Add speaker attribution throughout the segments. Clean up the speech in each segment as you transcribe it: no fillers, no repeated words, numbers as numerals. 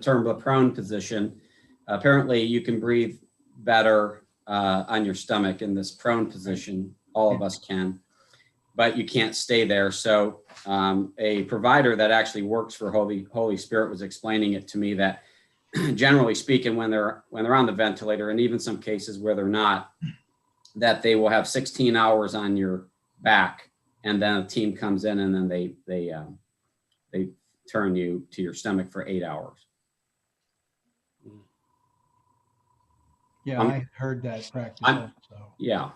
Speaker 1: term the prone position. Apparently you can breathe better on your stomach in this prone position. All of us can, but you can't stay there. So a provider that actually works for Holy Spirit was explaining it to me that generally speaking, when they're on the ventilator, and even some cases where they're not, that they will have 16 hours on your back, and then a team comes in and then they turn you to your stomach for 8 hours.
Speaker 2: Yeah, I heard that practice also.
Speaker 1: Yeah.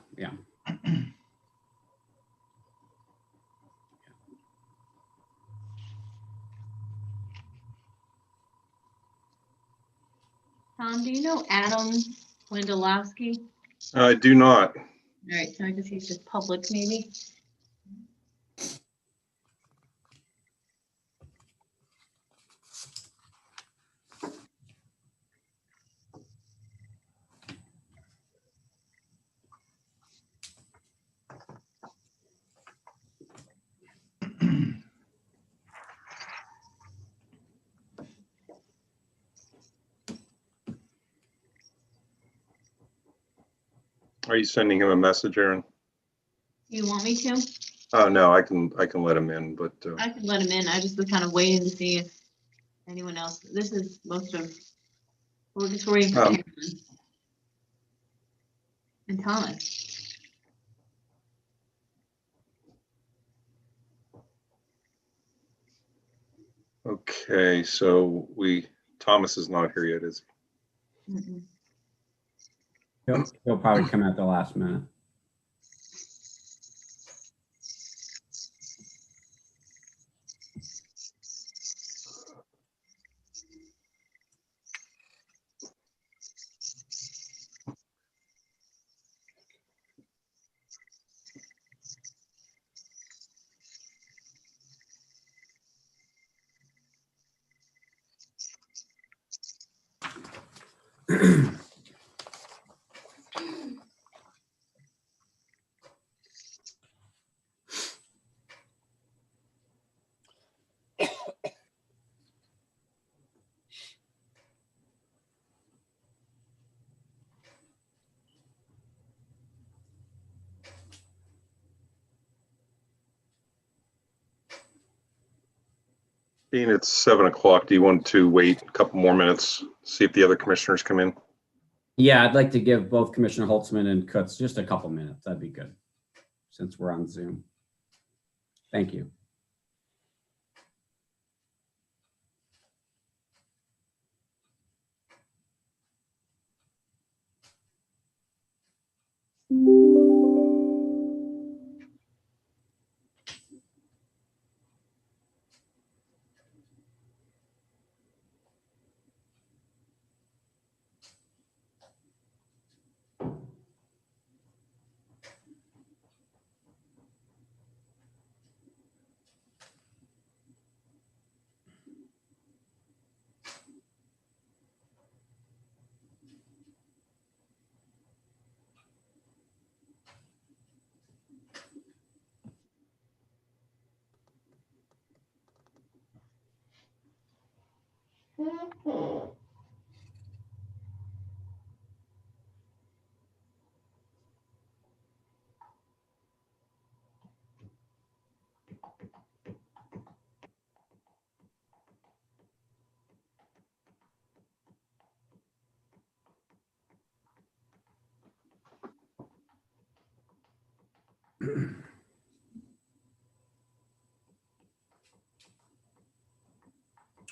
Speaker 3: Tom, do you know Adam Wendolowski?
Speaker 4: I do not.
Speaker 3: All right, so I guess he's just public, maybe.
Speaker 4: Are you sending him a message, Aaron?
Speaker 3: You want me to?
Speaker 4: Oh no, I can let him in, but
Speaker 3: I could let him in. I just was kind of waiting to see if anyone else. This is most of. We're just waiting for Karen and Thomas.
Speaker 4: okay. So Thomas is not here yet, is he?
Speaker 3: Mm-mm.
Speaker 1: He'll probably come at the last minute.
Speaker 4: Being it's 7 o'clock, do you want to wait a couple more minutes, see if the other commissioners come in?
Speaker 1: Yeah, I'd like to give both Commissioner Holtzman and Kutz just a couple minutes. That'd be good, since we're on Zoom. Thank you.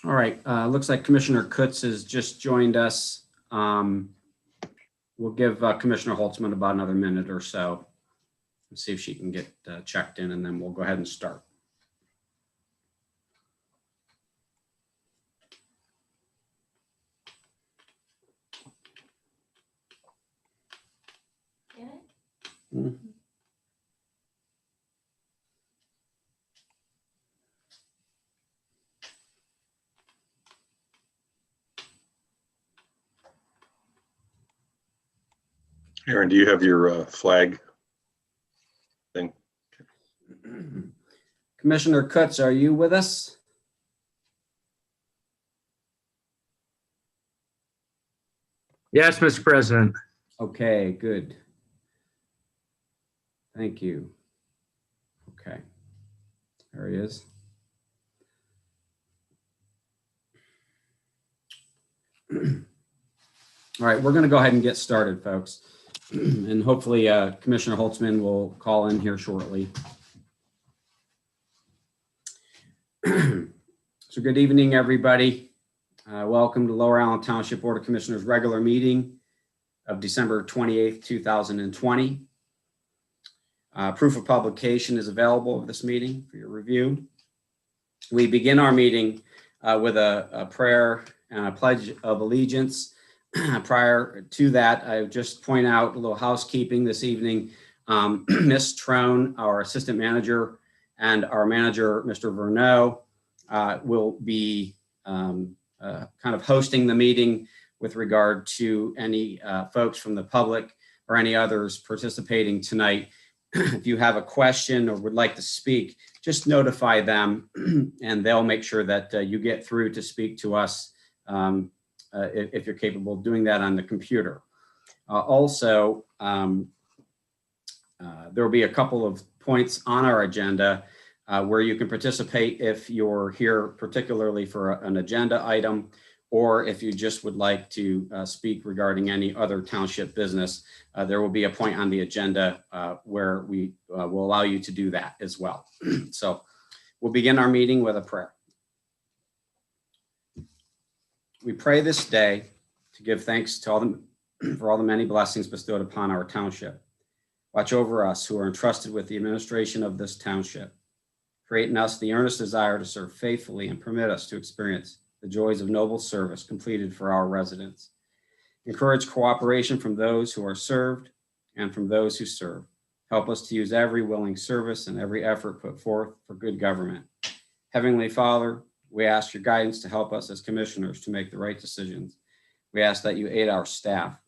Speaker 1: All right, looks like Commissioner Kutz has just joined us. We'll give Commissioner Holtzman about another minute or so and see if she can get checked in, and then we'll go ahead and start.
Speaker 4: Aaron, do you have your flag thing?
Speaker 1: Commissioner Kutz, are you with us?
Speaker 5: Yes, Mr. President.
Speaker 1: Okay, good. Thank you. Okay. There he is. All right, we're going to go ahead and get started, folks. And hopefully Commissioner Holtzman will call in here shortly. So good evening, everybody. Welcome to Lower Allen Township Board of Commissioners regular meeting of December 28th, 2020. Proof of publication is available of this meeting for your review. We begin our meeting with a prayer and a pledge of allegiance. Prior to that, I just point out a little housekeeping this evening. Ms. Trone, our assistant manager, and our manager, Mr. Verneau, will be kind of hosting the meeting with regard to any folks from the public or any others participating tonight. If you have a question or would like to speak, just notify them and they'll make sure that you get through to speak to us if you're capable of doing that on the computer. Also, there will be a couple of points on our agenda where you can participate if you're here particularly for an agenda item, or if you just would like to speak regarding any other township business. There will be a point on the agenda where we will allow you to do that as well. So we'll begin our meeting with a prayer. We pray this day to give thanks to for all the many blessings bestowed upon our township. Watch over us who are entrusted with the administration of this township. Create in us the earnest desire to serve faithfully and permit us to experience the joys of noble service completed for our residents. Encourage cooperation from those who are served and from those who serve. Help us to use every willing service and every effort put forth for good government. Heavenly Father, we ask your guidance to help us as commissioners to make the right decisions. We ask that you aid our staff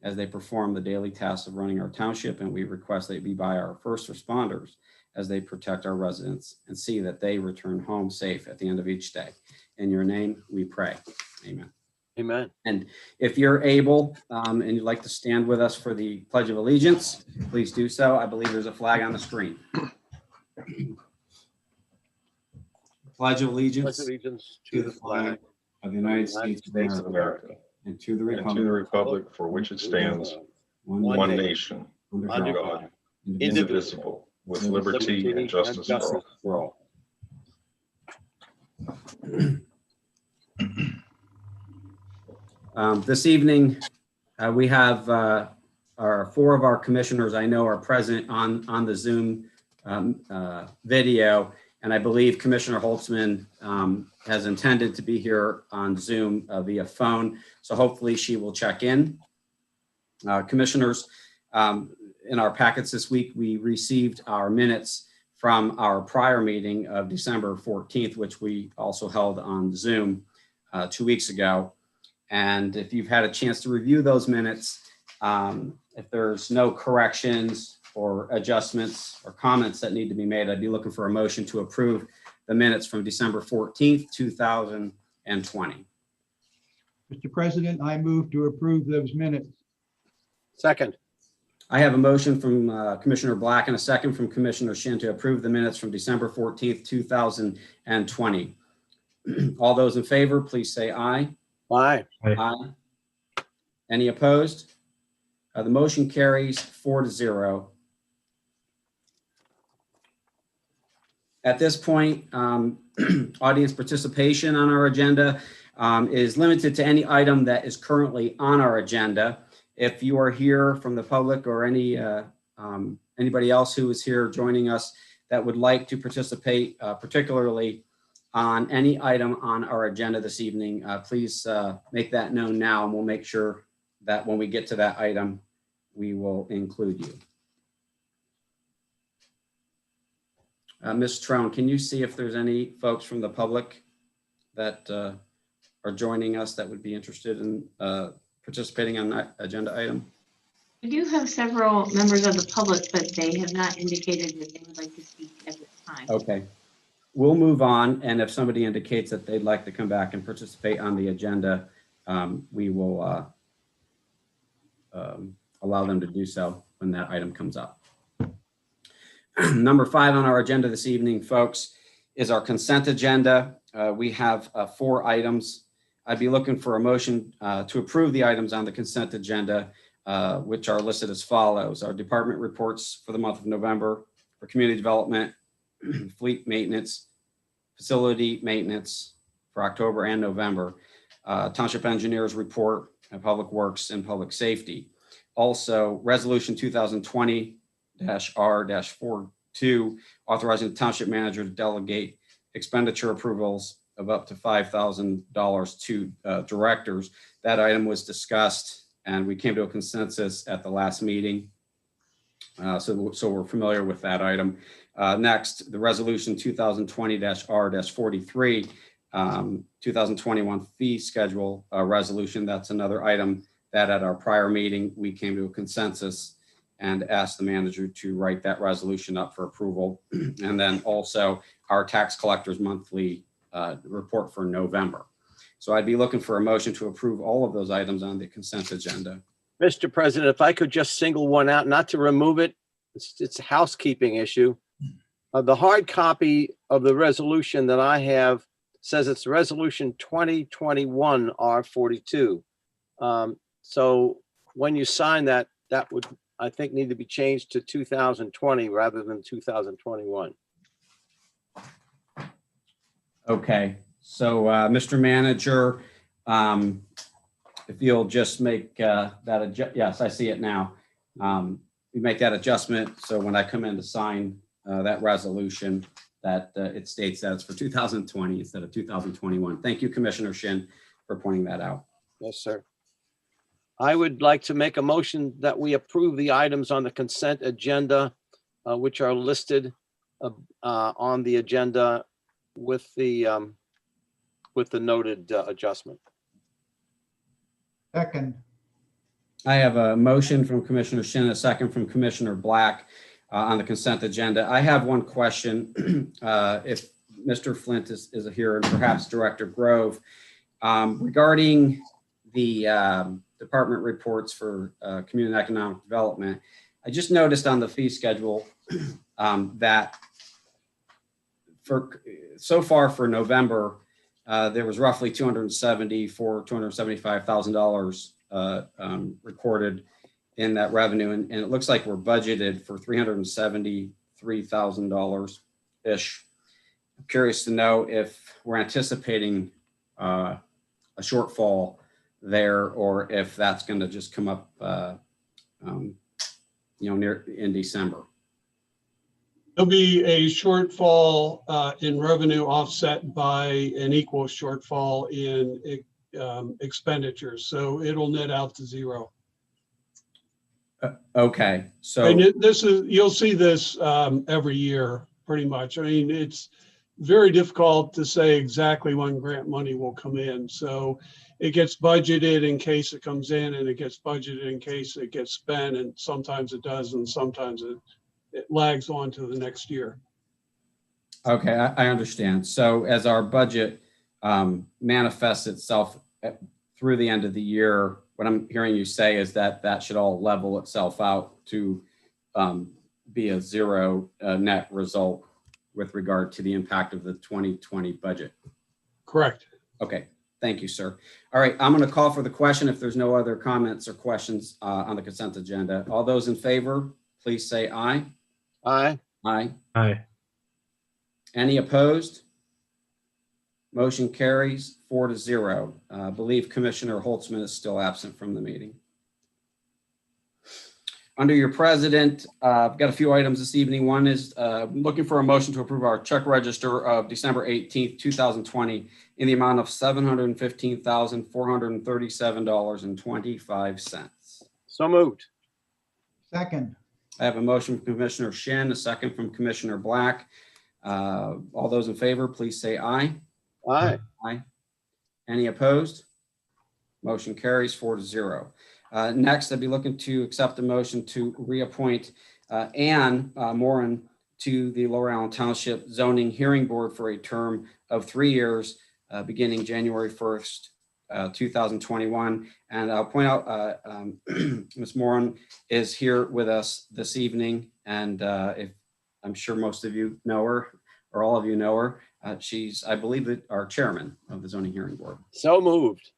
Speaker 1: as they perform the daily tasks of running our township, and we request that you be by our first responders as they protect our residents and see that they return home safe at the end of each day. In your name, we pray. Amen.
Speaker 5: Amen.
Speaker 1: And if you're able and you'd like to stand with us for the Pledge of Allegiance, please do so. I believe there's a flag on the screen. Pledge of Allegiance
Speaker 5: To the flag
Speaker 1: of the United States of America and to the
Speaker 4: republic for which it stands, one nation, under God, indivisible, with liberty and justice for all.
Speaker 1: This evening, we have four of our commissioners I know are present on the Zoom video, and I believe Commissioner Holtzman has intended to be here on Zoom via phone, so hopefully she will check in. Commissioners, in our packets this week, we received our minutes from our prior meeting of December 14th, which we also held on Zoom 2 weeks ago. And if you've had a chance to review those minutes, if there's no corrections or adjustments or comments that need to be made, I'd be looking for a motion to approve the minutes from December 14th, 2020.
Speaker 2: Mr. President, I move to approve those minutes.
Speaker 5: Second.
Speaker 1: I have a motion from Commissioner Black and a second from Commissioner Shin to approve the minutes from December 14th, 2020. All those in favor, please say aye.
Speaker 5: Aye.
Speaker 1: Aye. Any opposed? The motion carries 4-0. At this point, audience participation on our agenda is limited to any item that is currently on our agenda. If you are here from the public or anybody else who is here joining us that would like to participate, particularly on any item on our agenda this evening, please make that known now, and we'll make sure that when we get to that item, we will include you. Ms. Trone, can you see if there's any folks from the public that are joining us that would be interested in participating on that agenda item?
Speaker 3: We do have several members of the public, but they have not indicated that they would like to speak at this time.
Speaker 1: Okay. We'll move on, and if somebody indicates that they'd like to come back and participate on the agenda, we will allow them to do so when that item comes up. Number 5 on our agenda this evening, folks, is our consent agenda. We have 4 items. I'd be looking for a motion to approve the items on the consent agenda, which are listed as follows. Our department reports for the month of November for community development, fleet maintenance, facility maintenance for October and November, township engineers report, public works and public safety. Also, resolution 2020-R-42, authorizing the township manager to delegate expenditure approvals of up to $5,000 to directors. That item was discussed and we came to a consensus at the last meeting. So we're familiar with that item. Next, the resolution 2020-R-43, 2021 fee schedule resolution. That's another item that at our prior meeting, we came to a consensus and asked the manager to write that resolution up for approval. And then also our tax collector's monthly report for November. So I'd be looking for a motion to approve all of those items on the consent agenda.
Speaker 5: Mr. President, if I could just single one out, not to remove it, it's a housekeeping issue. The hard copy of the resolution that I have says it's resolution 2021 R42. So when you sign that, that would, I think, need to be changed to 2020 rather than 2021.
Speaker 1: Okay, so Mr. Manager, if you'll just make that yes, I see it now. We make that adjustment so when I come in to sign that resolution, that it states that it's for 2020 instead of 2021. Thank you, Commissioner Shin, for pointing that out.
Speaker 5: Yes, sir. I would like to make a motion that we approve the items on the consent agenda, which are listed on the agenda with the noted adjustment.
Speaker 2: Second.
Speaker 1: I have a motion from Commissioner Shin, a second from Commissioner Black on the consent agenda. I have one question. If Mr. Flint is here and perhaps Director Grove, regarding the department reports for community and economic development, I just noticed on the fee schedule that so far for November, there was roughly $275,000 recorded in that revenue. And it looks like we're budgeted for $373,000-ish. I'm curious to know if we're anticipating a shortfall there or if that's going to just come up, near in December.
Speaker 6: There'll be a shortfall in revenue offset by an equal shortfall in expenditures. So it'll net out to zero.
Speaker 1: Okay, so
Speaker 6: And you'll see this every year pretty much. I mean, it's very difficult to say exactly when grant money will come in. So it gets budgeted in case it comes in and it gets budgeted in case it gets spent, and sometimes it does and sometimes it lags on to the next year.
Speaker 1: okay, I understand. So as our budget manifests itself through the end of the year, what I'm hearing you say is that that should all level itself out to be a zero net result with regard to the impact of the 2020 budget.
Speaker 6: Correct.
Speaker 1: Okay, thank you, sir. All right, I'm going to call for the question if there's no other comments or questions on the consent agenda. All those in favor, please say aye.
Speaker 5: Aye.
Speaker 1: Aye.
Speaker 5: Aye.
Speaker 1: Any opposed? Motion carries 4-0. I believe Commissioner Holtzman is still absent from the meeting. Under your president, I've got a few items this evening. One is looking for a motion to approve our check register of December 18th, 2020 in the amount of $715,437.25.
Speaker 5: So moved.
Speaker 2: Second.
Speaker 1: I have a motion from Commissioner Shin, a second from Commissioner Black. All those in favor, please say aye.
Speaker 5: Aye.
Speaker 1: Aye. Any opposed? Motion carries 4-0. Next, I'd be looking to accept a motion to reappoint Ann Moran to the Lower Allen Township Zoning Hearing Board for a term of 3 years, beginning January 1st, 2021. And I'll point out, Ms. Moran is here with us this evening. And if I'm sure most of you know her, or all of you know her, she's, I believe, our chairman of the zoning hearing board.
Speaker 5: So moved.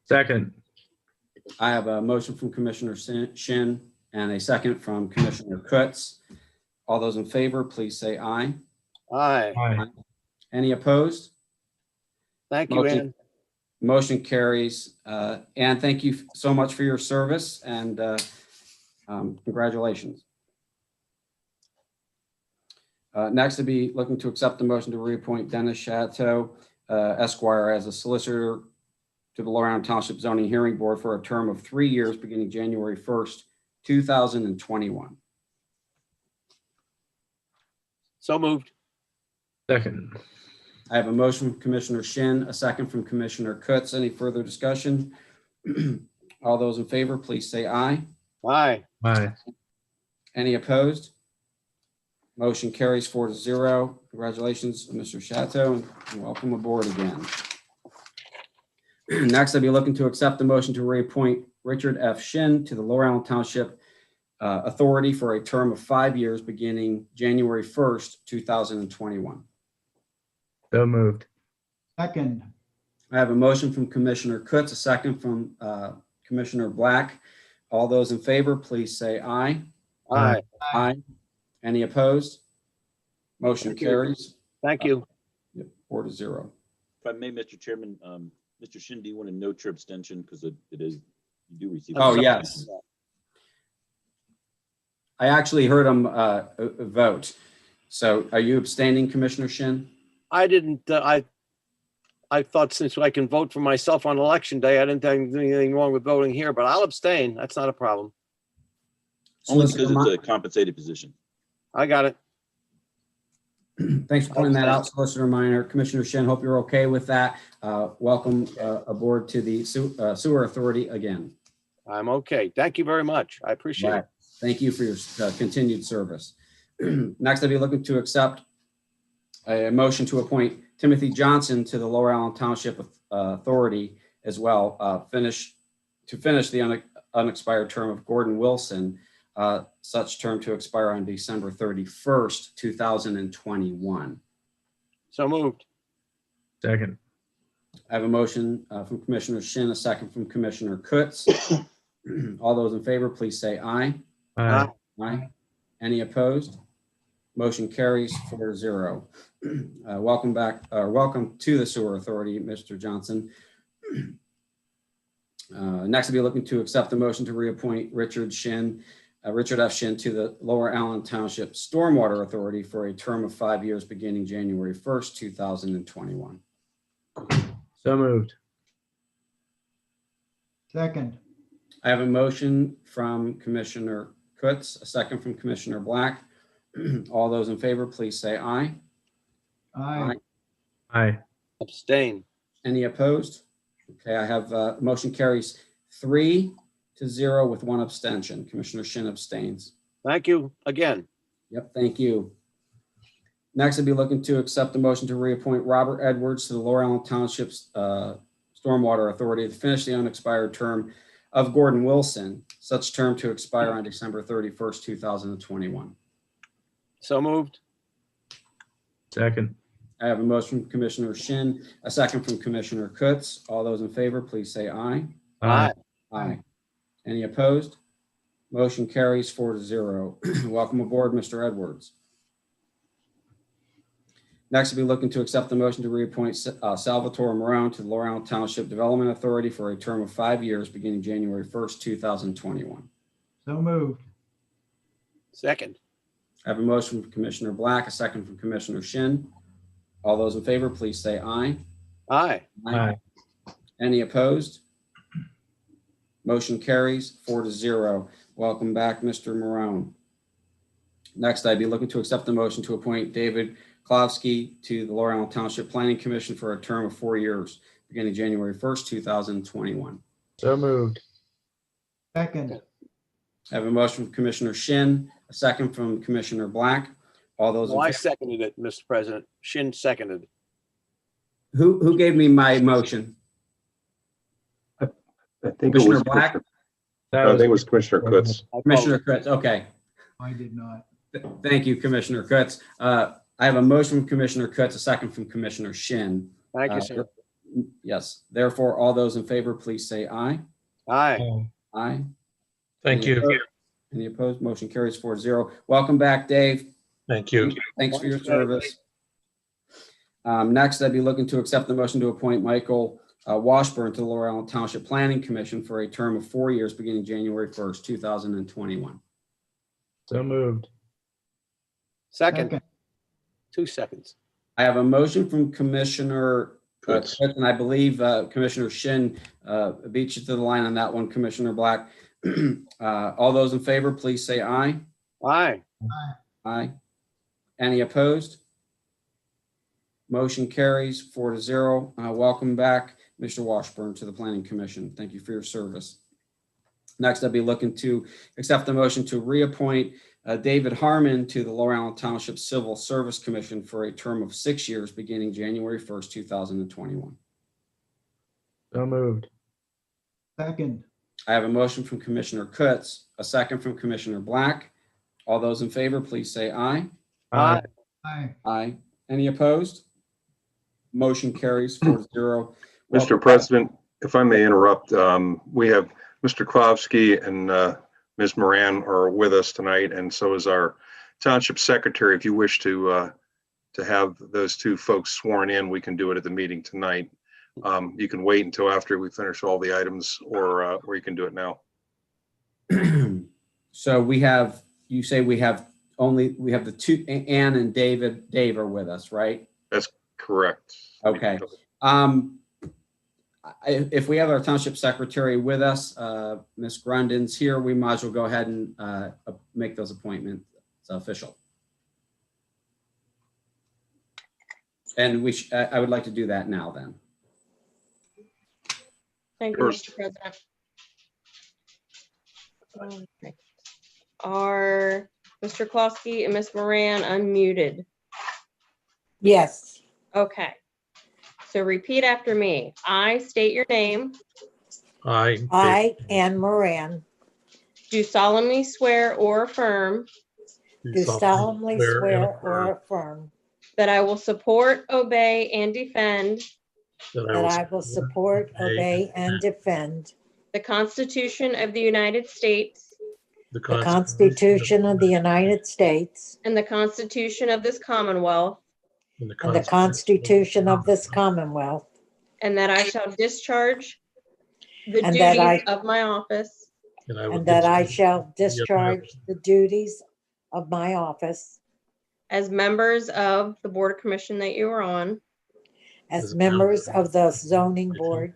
Speaker 7: Second.
Speaker 1: I have a motion from Commissioner Shin and a second from Commissioner Kutz. All those in favor, please say aye.
Speaker 5: Aye.
Speaker 7: Aye.
Speaker 1: Any opposed?
Speaker 5: Thank you,
Speaker 1: Motion-
Speaker 5: Ann.
Speaker 1: Motion carries. And thank you so much for your service and congratulations. Next, I'd be looking to accept the motion to reappoint Dennis Chateau, Esquire, as a solicitor to the Lower Island Township Zoning Hearing Board for a term of 3 years beginning January 1st, 2021.
Speaker 5: So moved.
Speaker 7: Second.
Speaker 1: I have a motion from Commissioner Shin, a second from Commissioner Kutz. Any further discussion? All those in favor, please say aye.
Speaker 5: Aye.
Speaker 7: Aye.
Speaker 1: Any opposed? Motion carries 4-0. Congratulations, Mr. Chateau, and welcome aboard again. Next, I'll be looking to accept the motion to reappoint Richard F. Shin to the Lower Island Township Authority for a term of 5 years beginning January 1st, 2021.
Speaker 7: So moved.
Speaker 2: Second.
Speaker 1: I have a motion from Commissioner Kutz, a second from Commissioner Black. All those in favor, please say aye.
Speaker 5: Aye.
Speaker 1: Aye. Any opposed? Motion
Speaker 5: Thank you.
Speaker 1: carries.
Speaker 5: Thank you.
Speaker 1: 4-0.
Speaker 8: If I may, Mr. Chairman, Mr. Shin, do you want to note your abstention? Because it is, you do receive.
Speaker 1: Oh, yes. I actually heard him vote. So are you abstaining, Commissioner Shin?
Speaker 5: I didn't, I thought since I can vote for myself on election day, I didn't think there's anything wrong with voting here, but I'll abstain. That's not a problem.
Speaker 8: Only
Speaker 1: Solicitor
Speaker 8: because
Speaker 1: Mi-
Speaker 8: it's a compensated position.
Speaker 5: I got it.
Speaker 1: Thanks for pointing that out, Solicitor Minor. Commissioner Shin, hope you're okay with that. Welcome aboard to the Sewer Authority again.
Speaker 5: I'm okay. Thank you very much. I appreciate
Speaker 1: Right.
Speaker 5: it.
Speaker 1: Thank you for your continued service. Next, I'll be looking to accept a motion to appoint Timothy Johnson to the Lower Island Township Authority as well, finish the unexpired term of Gordon Wilson, such term to expire on December 31st, 2021.
Speaker 5: So moved.
Speaker 7: Second.
Speaker 1: I have a motion from Commissioner Shin, a second from Commissioner Kutz. All those in favor, please say aye.
Speaker 7: Aye.
Speaker 1: Aye. Any opposed? Motion carries 4-0. Welcome back, welcome to the Sewer Authority, Mr. Johnson. Next, I'll be looking to accept the motion to reappoint Richard F. Shin to the Lower Allen Township Stormwater Authority for a term of 5 years beginning January 1st, 2021.
Speaker 7: So moved.
Speaker 2: Second.
Speaker 1: I have a motion from Commissioner Kutz, a second from Commissioner Black. All those in favor, please say aye.
Speaker 2: Aye.
Speaker 7: Aye.
Speaker 5: Abstain.
Speaker 1: Any opposed? Okay, I have, motion carries 3-0 with 1 abstention. Commissioner Shin abstains.
Speaker 5: Thank you again.
Speaker 1: Yep, thank you. Next, I'd be looking to accept the motion to reappoint Robert Edwards to the Lower Island Township's Stormwater Authority to finish the unexpired term of Gordon Wilson, such term to expire on December 31st, 2021.
Speaker 5: So moved.
Speaker 7: Second.
Speaker 1: I have a motion from Commissioner Shin, a second from Commissioner Kutz. All those in favor, please say aye.
Speaker 5: Aye.
Speaker 1: Aye. Any opposed? Motion carries 4-0. Welcome aboard, Mr. Edwards. Next, we'll be looking to accept the motion to reappoint Salvatore Marone to the Lower Island Township Development Authority for a term of 5 years beginning January 1st, 2021.
Speaker 2: So moved.
Speaker 5: Second.
Speaker 1: I have a motion from Commissioner Black, a second from Commissioner Shin. All those in favor, please say aye.
Speaker 5: Aye.
Speaker 7: Aye.
Speaker 1: Any opposed? Motion carries 4-0. Welcome back, Mr. Marone. Next, I'd be looking to accept the motion to appoint David Klavsky to the Lower Island Township Planning Commission for a term of 4 years, beginning January 1st, 2021.
Speaker 7: So moved.
Speaker 2: Second.
Speaker 1: I have a motion from Commissioner Shin, a second from Commissioner Black. All those in
Speaker 5: Oh, I
Speaker 1: favor,
Speaker 5: seconded it, Mr. President. Shin seconded.
Speaker 1: Who gave me my motion?
Speaker 4: I think it
Speaker 1: Commissioner
Speaker 4: was
Speaker 1: Black?
Speaker 7: That
Speaker 4: I think it was Commissioner Kutz.
Speaker 1: Commissioner Kutz, okay.
Speaker 2: I did not.
Speaker 1: Thank you, Commissioner Kutz. I have a motion from Commissioner Kutz, a second from Commissioner Shin.
Speaker 5: Thank you, sir.
Speaker 1: Yes, therefore, all those in favor, please say aye.
Speaker 5: Aye.
Speaker 1: Aye.
Speaker 6: Thank
Speaker 1: Any
Speaker 6: you.
Speaker 1: opposed? Any opposed? Motion carries 4-0. Welcome back, Dave.
Speaker 6: Thank you.
Speaker 1: Thanks for your service. Next, I'd be looking to accept the motion to appoint Michael Washburn to the Lower Allen Township Planning Commission for a term of 4 years beginning January 1st, 2021.
Speaker 7: So moved.
Speaker 5: Second, 2 seconds.
Speaker 1: I have a motion from Commissioner
Speaker 4: Kutz.
Speaker 1: Kutz, and I believe Commissioner Shin beat you to the line on that one, Commissioner Black. All those in favor, please say aye.
Speaker 5: Aye.
Speaker 1: Aye. Any opposed? Motion carries 4-0. Welcome back, Mr. Washburn, to the Planning Commission. Thank you for your service. Next, I'll be looking to accept the motion to reappoint David Harmon to the Lower Allen Township Civil Service Commission for a term of 6 years beginning January 1st, 2021.
Speaker 7: So moved.
Speaker 2: Second.
Speaker 1: I have a motion from Commissioner Kutz, a second from Commissioner Black. All those in favor, please say aye.
Speaker 5: Aye.
Speaker 2: Aye.
Speaker 1: Aye. Any opposed? Motion carries 4-0.
Speaker 4: Mr. President, if I may interrupt, we have Mr. Klavsky and Ms. Moran are with us tonight, and so is our Township Secretary. If you wish to have those two folks sworn in, we can do it at the meeting tonight. You can wait until after we finish all the items, or you can do it now.
Speaker 1: So we have, you say we have the two, Ann and Dave are with us, right?
Speaker 4: Correct.
Speaker 1: Okay. If we have our Township Secretary with us, Ms. Grundon's here, we might as well go ahead and make those appointments official. And I would like to do that now then.
Speaker 9: Thank you,
Speaker 4: First.
Speaker 9: Mr. President. Okay. Are Mr. Klosky and Ms. Moran unmuted?
Speaker 10: Yes,
Speaker 9: Okay. So repeat after me. I state your name,
Speaker 10: I, Anne Moran,
Speaker 9: do solemnly swear or affirm
Speaker 10: do solemnly swear or affirm
Speaker 9: that I will support, obey, and defend
Speaker 10: that I will support, obey, and defend
Speaker 9: the Constitution of the United States
Speaker 10: the Constitution of the United States
Speaker 9: and the Constitution of this Commonwealth,
Speaker 10: and the Constitution of this Commonwealth,
Speaker 9: and that I shall discharge the
Speaker 10: And that I-
Speaker 9: duties of my office
Speaker 10: and that I shall discharge the duties of my office
Speaker 9: as members of the Board of Commission that you are on
Speaker 10: as members of the zoning board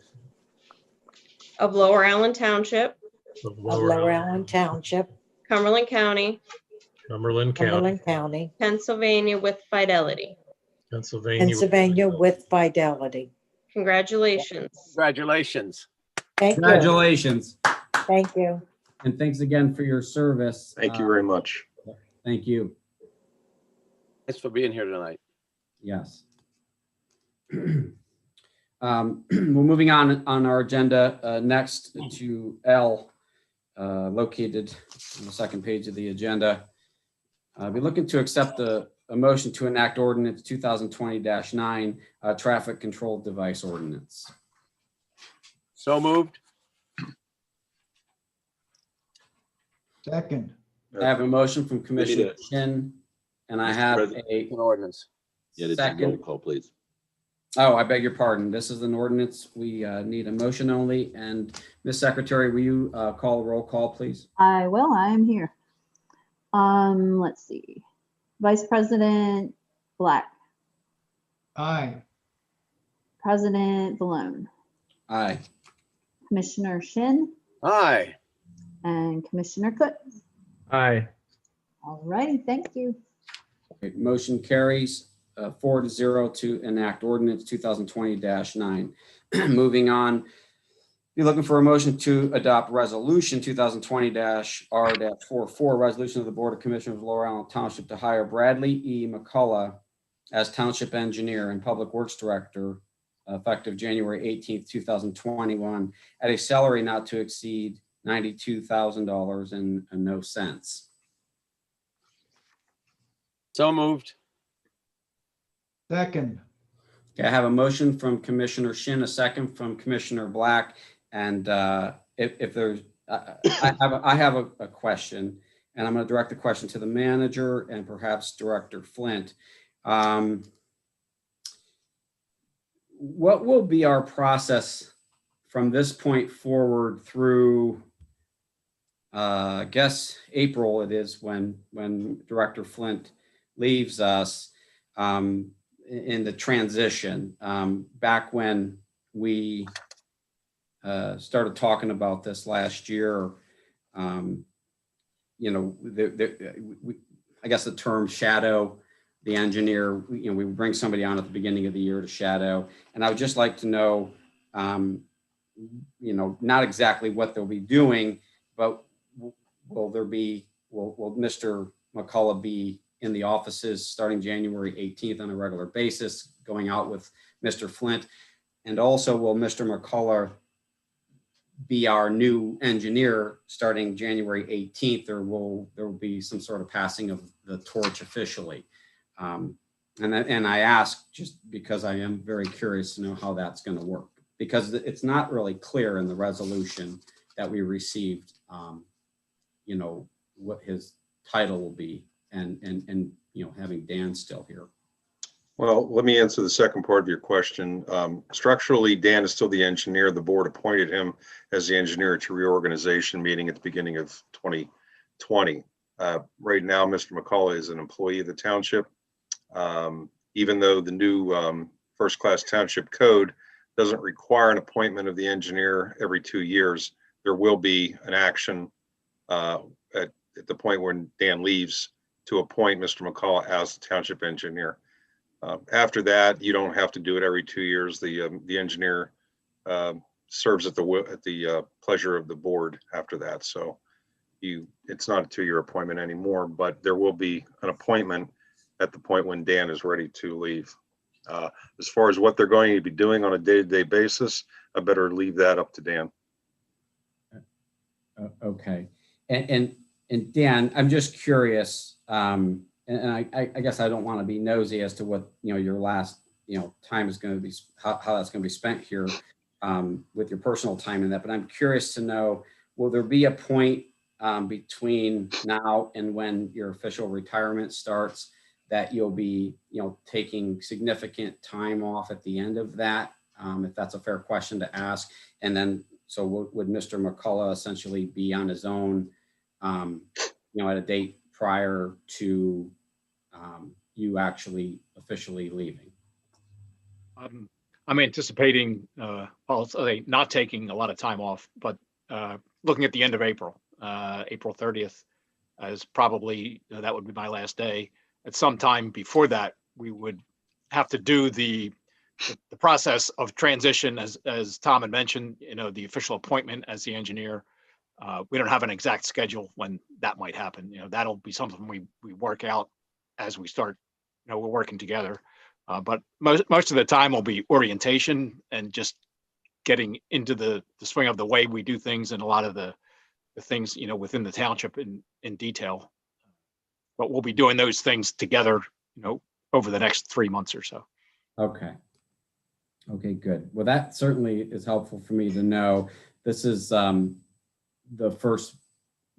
Speaker 9: of Lower Allen Township,
Speaker 10: of Lower Allen Township,
Speaker 9: Cumberland County,
Speaker 10: Cumberland County,
Speaker 9: Pennsylvania with fidelity.
Speaker 10: Pennsylvania with fidelity.
Speaker 9: Congratulations.
Speaker 5: Congratulations.
Speaker 10: Thank you.
Speaker 1: Congratulations.
Speaker 10: Thank you.
Speaker 1: And thanks again for your service.
Speaker 4: Thank you very much.
Speaker 1: Thank you.
Speaker 5: Thanks for being here tonight.
Speaker 1: Yes. We're moving on our agenda next to L, located on the second page of the agenda. I'll be looking to accept a motion to enact ordinance 2020-9, traffic control device ordinance.
Speaker 5: So moved.
Speaker 2: Second.
Speaker 1: I have a motion from Commissioner
Speaker 8: it.
Speaker 1: Chin, and I
Speaker 8: Mr.
Speaker 1: have
Speaker 8: President.
Speaker 1: a,
Speaker 5: An ordinance.
Speaker 8: Yeah, this is a roll
Speaker 1: Second.
Speaker 8: call, please.
Speaker 1: oh, I beg your pardon. This is an ordinance. We need a motion only. And Ms. Secretary, will you call a roll call, please?
Speaker 11: I will, I am here. Let's see. Vice President Black,
Speaker 2: Aye.
Speaker 11: President Balone,
Speaker 1: Aye.
Speaker 11: Commissioner Shin,
Speaker 5: Aye.
Speaker 11: and Commissioner Cook.
Speaker 7: Aye.
Speaker 11: All righty, thank you.
Speaker 1: Okay, motion carries 4-0 to enact ordinance 2020-9. Moving on, be looking for a motion to adopt resolution 2020-R-44, resolution of the Board of Commissioners of Lower Allen Township to hire Bradley E. McCullough as Township Engineer and Public Works Director effective January 18th, 2021, at a salary not to exceed $92,000 and no cents.
Speaker 5: So moved.
Speaker 2: Second.
Speaker 1: Okay, I have a motion from Commissioner Shin, a second from Commissioner Black. And if there's, I have a question, and I'm going to direct the question to the manager and perhaps Director Flint. What will be our process from this point forward through, I guess, April it is when Director Flint leaves us, in the transition, back when we started talking about this last year, you know, I guess the term shadow the engineer, you know, we bring somebody on at the beginning of the year to shadow. And I would just like to know, you know, not exactly what they'll be doing, but will Mr. McCullough be in the offices starting January 18th on a regular basis, going out with Mr. Flint? And also, will Mr. McCullough be our new engineer starting January 18th, or there will be some sort of passing of the torch officially? And I ask just because I am very curious to know how that's going to work, because it's not really clear in the resolution that we received, you know, what his title will be, and you know, having Dan still here.
Speaker 4: Well, let me answer the second part of your question. Structurally, Dan is still the engineer. The board appointed him as the engineer at your reorganization meeting at the beginning of 2020. Right now, Mr. McCullough is an employee of the township. Even though the new first-class township code doesn't require an appointment of the engineer every 2 years, there will be an action at the point when Dan leaves to appoint Mr. McCullough as the township engineer. After that, you don't have to do it every 2 years. The engineer serves at the pleasure of the board after that. So it's not a 2-year appointment anymore, but there will be an appointment at the point when Dan is ready to leave. As far as what they're going to be doing on a day-to-day basis, I better leave that up to Dan.
Speaker 1: Okay. And Dan, I'm just curious, and I guess I don't want to be nosy as to what, you know, your last, you know, time is going to be, how that's going to be spent here with your personal time in that, but I'm curious to know, will there be a point between now and when your official retirement starts that you'll be, you know, taking significant time off at the end of that, if that's a fair question to ask? And then, so would Mr. McCullough essentially be on his own, you know, at a date prior to you actually officially leaving?
Speaker 12: I'm anticipating, I'll say not taking a lot of time off, but looking at the end of April, April 30th as probably, that would be my last day. At some time before that, we would have to do the process of transition, as Tom had mentioned, you know, the official appointment as the engineer. We don't have an exact schedule when that might happen. You know, that'll be something we work out as we start, you know, we're working together. But most of the time will be orientation and just getting into the swing of the way we do things and a lot of the things, you know, within the township in detail. But we'll be doing those things together, you know, over the next 3 months or so.
Speaker 1: Okay. Okay, good. Well, that certainly is helpful for me to know. This is the first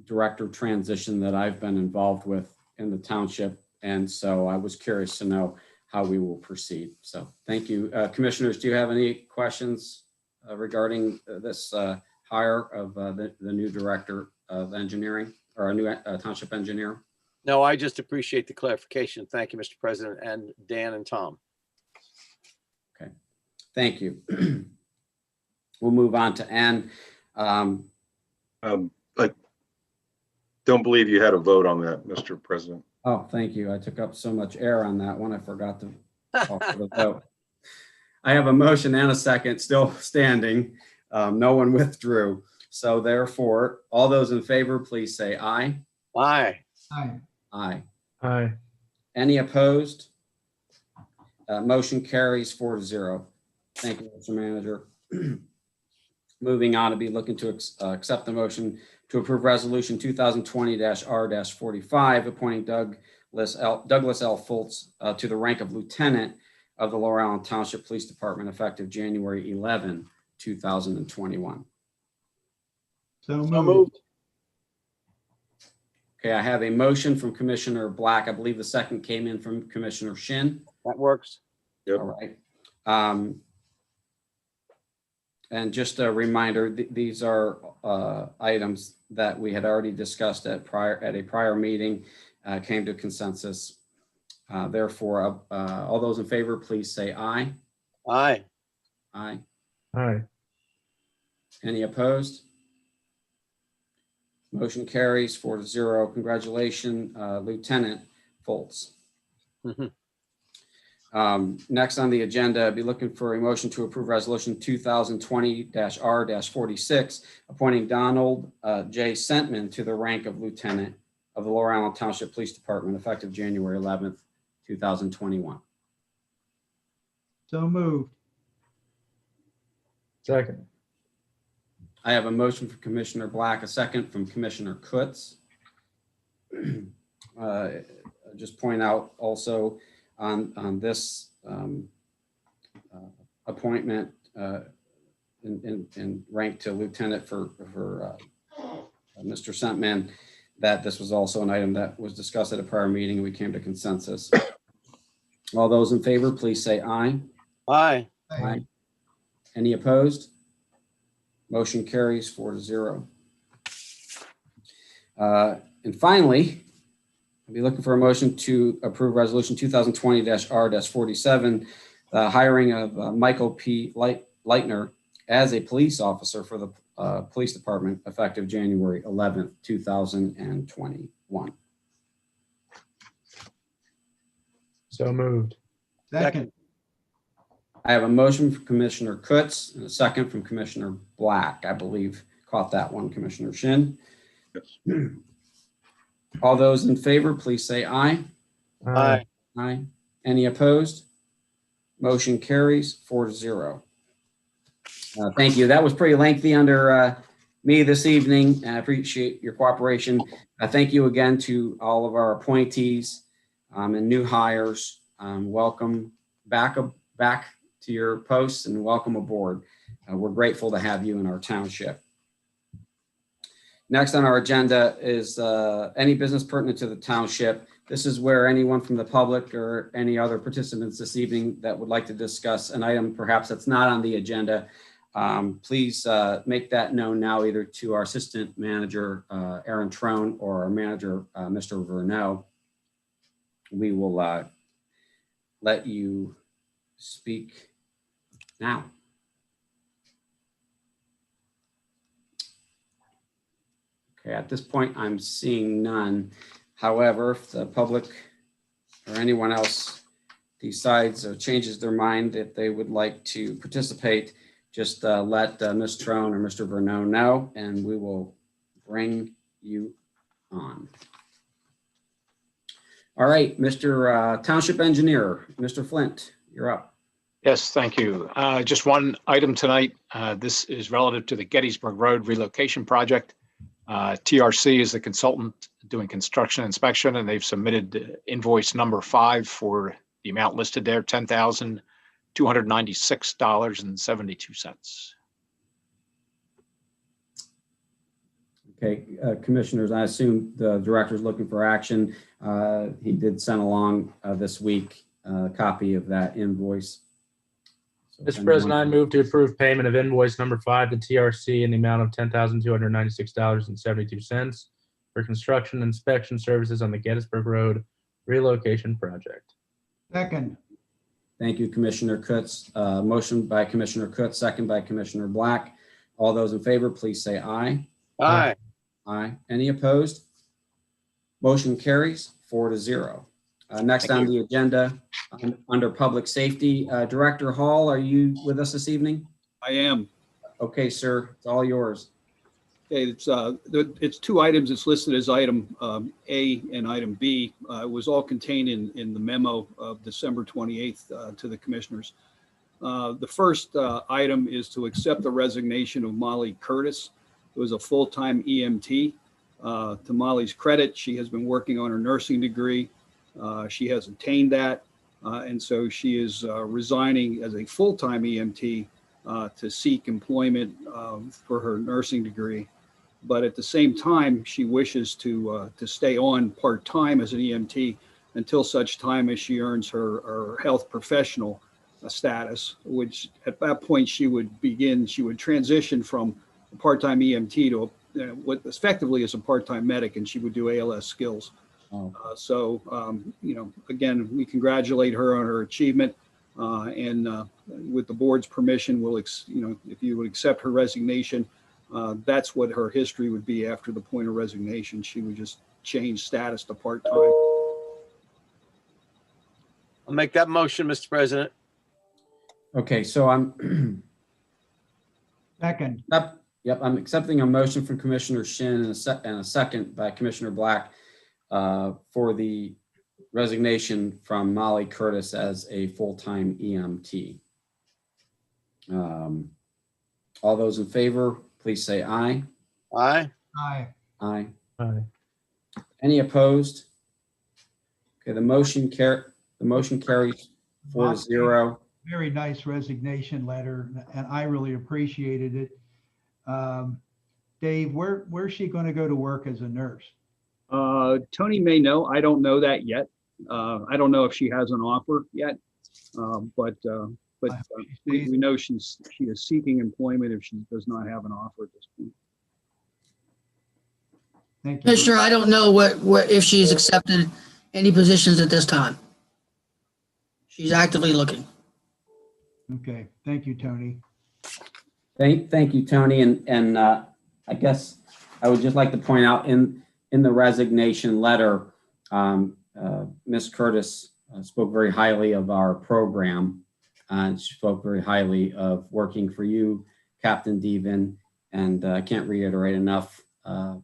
Speaker 1: director transition that I've been involved with in the township. And so I was curious to know how we will proceed. So thank you. Commissioners, do you have any questions regarding this hire of the new director of engineering, or a new township engineer?
Speaker 5: No, I just appreciate the clarification. Thank you, Mr. President, and Dan and Tom.
Speaker 1: Okay, thank you. We'll move on to N.
Speaker 4: I don't believe you had a vote on that, Mr. President.
Speaker 1: Oh, thank you. I took up so much air on that one. I forgot to call for the vote. I have a motion and a second still standing. No one withdrew. So therefore, all those in favor, please say aye.
Speaker 5: Aye.
Speaker 2: Aye.
Speaker 1: Aye.
Speaker 7: Aye.
Speaker 1: Any opposed? Motion carries 4-0. Thank you, Mr. Manager. Moving on to be looking to accept the motion to approve resolution 2020-R-45, appointing Douglas L. Fultz to the rank of lieutenant of the Laurel Island Township Police Department effective January 11, 2021.
Speaker 2: So
Speaker 5: So
Speaker 2: moved.
Speaker 5: moved.
Speaker 1: Okay, I have a motion from Commissioner Black. I believe the second came in from Commissioner Shin.
Speaker 5: That works.
Speaker 4: Yep.
Speaker 1: All right. And just a reminder, these are items that we had already discussed at a prior meeting, came to consensus. Therefore, all those in favor, please say aye.
Speaker 5: Aye.
Speaker 1: Aye.
Speaker 7: Aye.
Speaker 1: Any opposed? Motion carries 4-0. Congratulations, Lieutenant Foltz. Next on the agenda, I'd be looking for a motion to approve resolution 2020-R-46, appointing Donald J. Sentman to the rank of lieutenant of the Laurel Island Township Police Department effective January 11th, 2021.
Speaker 2: So moved.
Speaker 7: Second.
Speaker 1: I have a motion from Commissioner Black, a second from Commissioner Kutz. Just point out also on this appointment in rank to lieutenant for Mr. Sentman, that this was also an item that was discussed at a prior meeting and we came to consensus. All those in favor, please say aye.
Speaker 5: Aye.
Speaker 1: Aye. Any opposed? Motion carries 4-0. And finally, I'll be looking for a motion to approve resolution 2020-R-47, the hiring of Michael P. Leitner as a police officer for the police department effective January 11th, 2021.
Speaker 7: So moved.
Speaker 2: Second.
Speaker 1: I have a motion from Commissioner Kutz and a second from Commissioner Black. I believe caught that one, Commissioner Shin.
Speaker 4: Yes.
Speaker 1: All those in favor, please say aye.
Speaker 5: Aye.
Speaker 1: Aye. Any opposed? Motion carries 4-0. Thank you. That was pretty lengthy under me this evening. I appreciate your cooperation. Thank you again to all of our appointees and new hires. Welcome back to your posts and welcome aboard. We're grateful to have you in our township. Next on our agenda is any business pertinent to the township. This is where anyone from the public or any other participants this evening that would like to discuss an item perhaps that's not on the agenda, please make that known now either to our assistant manager, Aaron Trone, or our manager, Mr. Verneau. We will let you speak now. Okay, at this point, I'm seeing none. However, if the public or anyone else decides or changes their mind that they would like to participate, just let Ms. Trone or Mr. Verneau know, and we will bring you on. All right, Mr. Township Engineer, Mr. Flint, you're up.
Speaker 12: Yes, thank you. Just one item tonight. This is relative to the Gettysburg Road relocation project. TRC is the consultant doing construction inspection, and they've submitted invoice number 5 for the amount listed there, $10,296.72.
Speaker 1: Okay, commissioners, I assume the director's looking for action. He did send along this week a copy of that invoice. So if
Speaker 7: Mr. President, I
Speaker 1: anyone-
Speaker 7: move to approve payment of invoice number 5 to TRC in the amount of $10,296.72 for construction inspection services on the Gettysburg Road relocation project.
Speaker 2: Second.
Speaker 1: Thank you, Commissioner Kutz. Motion by Commissioner Kutz, second by Commissioner Black. All those in favor, please say aye.
Speaker 5: Aye.
Speaker 1: Aye. Any opposed? Motion carries 4-0. Next
Speaker 12: Thank
Speaker 1: on the agenda, under Public Safety, Director Hall, are you with us this evening?
Speaker 13: I am.
Speaker 1: Okay, sir, it's all yours.
Speaker 13: Okay, it's 2 items. It's listed as item A and item B. It was all contained in the memo of December 28th to the commissioners. The first item is to accept the resignation of Molly Curtis, who is a full-time EMT. To Molly's credit, she has been working on her nursing degree. She has attained that, and so she is resigning as a full-time EMT to seek employment for her nursing degree. But at the same time, she wishes to stay on part-time as an EMT until such time as she earns her health professional status, which at that point she would transition from a part-time EMT to what effectively is a part-time medic, and she would do ALS skills. Again, we congratulate her on her achievement, and with the board's permission, if you would accept her resignation, that's what her history would be after the point of resignation. She would just change status to part-time.
Speaker 5: I'll make that motion, Mr. President.
Speaker 1: Okay, so I'm
Speaker 2: Second.
Speaker 1: Yep, I'm accepting a motion from Commissioner Shin and a second by Commissioner Black for the resignation from Molly Curtis as a full-time EMT. All those in favor, please say aye.
Speaker 5: Aye.
Speaker 2: Aye.
Speaker 1: Aye.
Speaker 7: Aye.
Speaker 1: Any opposed? Okay, the motion carries 4-0.
Speaker 2: Very nice resignation letter, and I really appreciated it. Dave, where's she going to go to work as a nurse?
Speaker 13: Tony may know. I don't know that yet. I don't know if she has an offer yet, but we know she is seeking employment if she does not have an offer at this point.
Speaker 2: Thank you.
Speaker 14: Commissioner, I don't know what if she's accepted any positions at this time. She's actively looking.
Speaker 2: Okay, thank you, Tony.
Speaker 1: Thank you, Tony. And I guess I would just like to point out in the resignation letter, Ms. Curtis spoke very highly of our program. And she spoke very highly of working for you, Captain Devon. And I can't reiterate enough that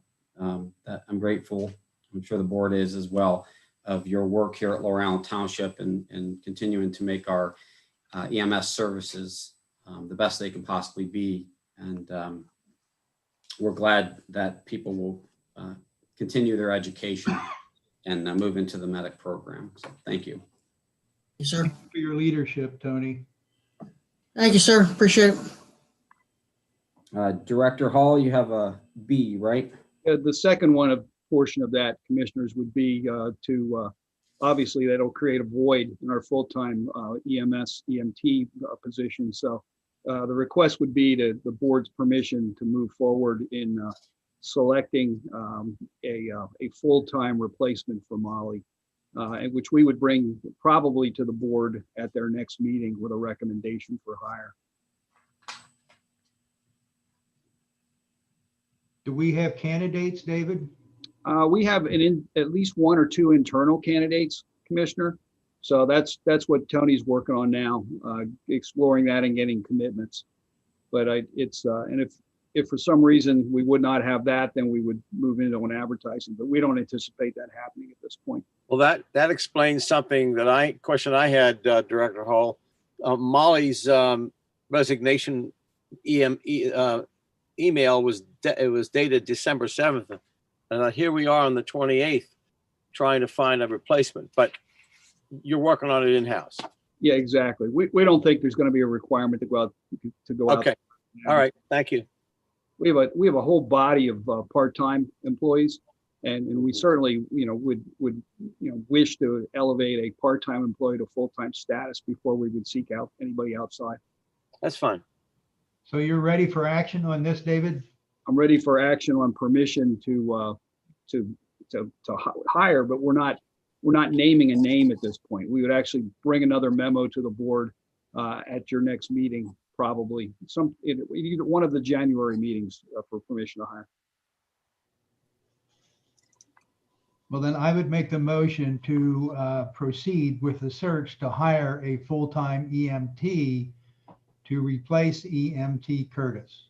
Speaker 1: I'm grateful, I'm sure the board is as well, of your work here at Laurel Island Township and continuing to make our EMS services the best they can possibly be. And we're glad that people will continue their education and move into the medic program. So thank you.
Speaker 14: Yes, sir.
Speaker 2: Thank you for your leadership, Tony.
Speaker 14: Thank you, sir. Appreciate it.
Speaker 1: Director Hall, you have a B, right?
Speaker 13: The second portion of that, commissioners, would be to obviously that'll create a void in our full-time EMS, EMT position. So the request would be to the board's permission to move forward in selecting a full-time replacement for Molly, which we would bring probably to the board at their next meeting with a recommendation for hire.
Speaker 2: Do we have candidates, David?
Speaker 13: We have at least one or two internal candidates, Commissioner. So that's what Tony's working on now, exploring that and getting commitments. But and if for some reason we would not have that, then we would move into an advertising. But we don't anticipate that happening at this point.
Speaker 5: Well, that explains something question I had, Director Hall. Molly's resignation email was dated December 7th. And here we are on the 28th trying to find a replacement, but you're working on it in-house.
Speaker 13: Yeah, exactly. We don't think there's going to be a requirement to go out.
Speaker 5: Okay. All right. Thank you.
Speaker 13: We have a whole body of part-time employees, and we certainly would wish to elevate a part-time employee to full-time status before we would seek out anybody outside.
Speaker 5: That's fine.
Speaker 2: So you're ready for action on this, David?
Speaker 13: I'm ready for action on permission to hire, but we're not naming a name at this point. We would actually bring another memo to the board at your next meeting, probably either one of the January meetings for permission to hire.
Speaker 2: Well, then I would make the motion to proceed with the search to hire a full-time EMT to replace EMT Curtis.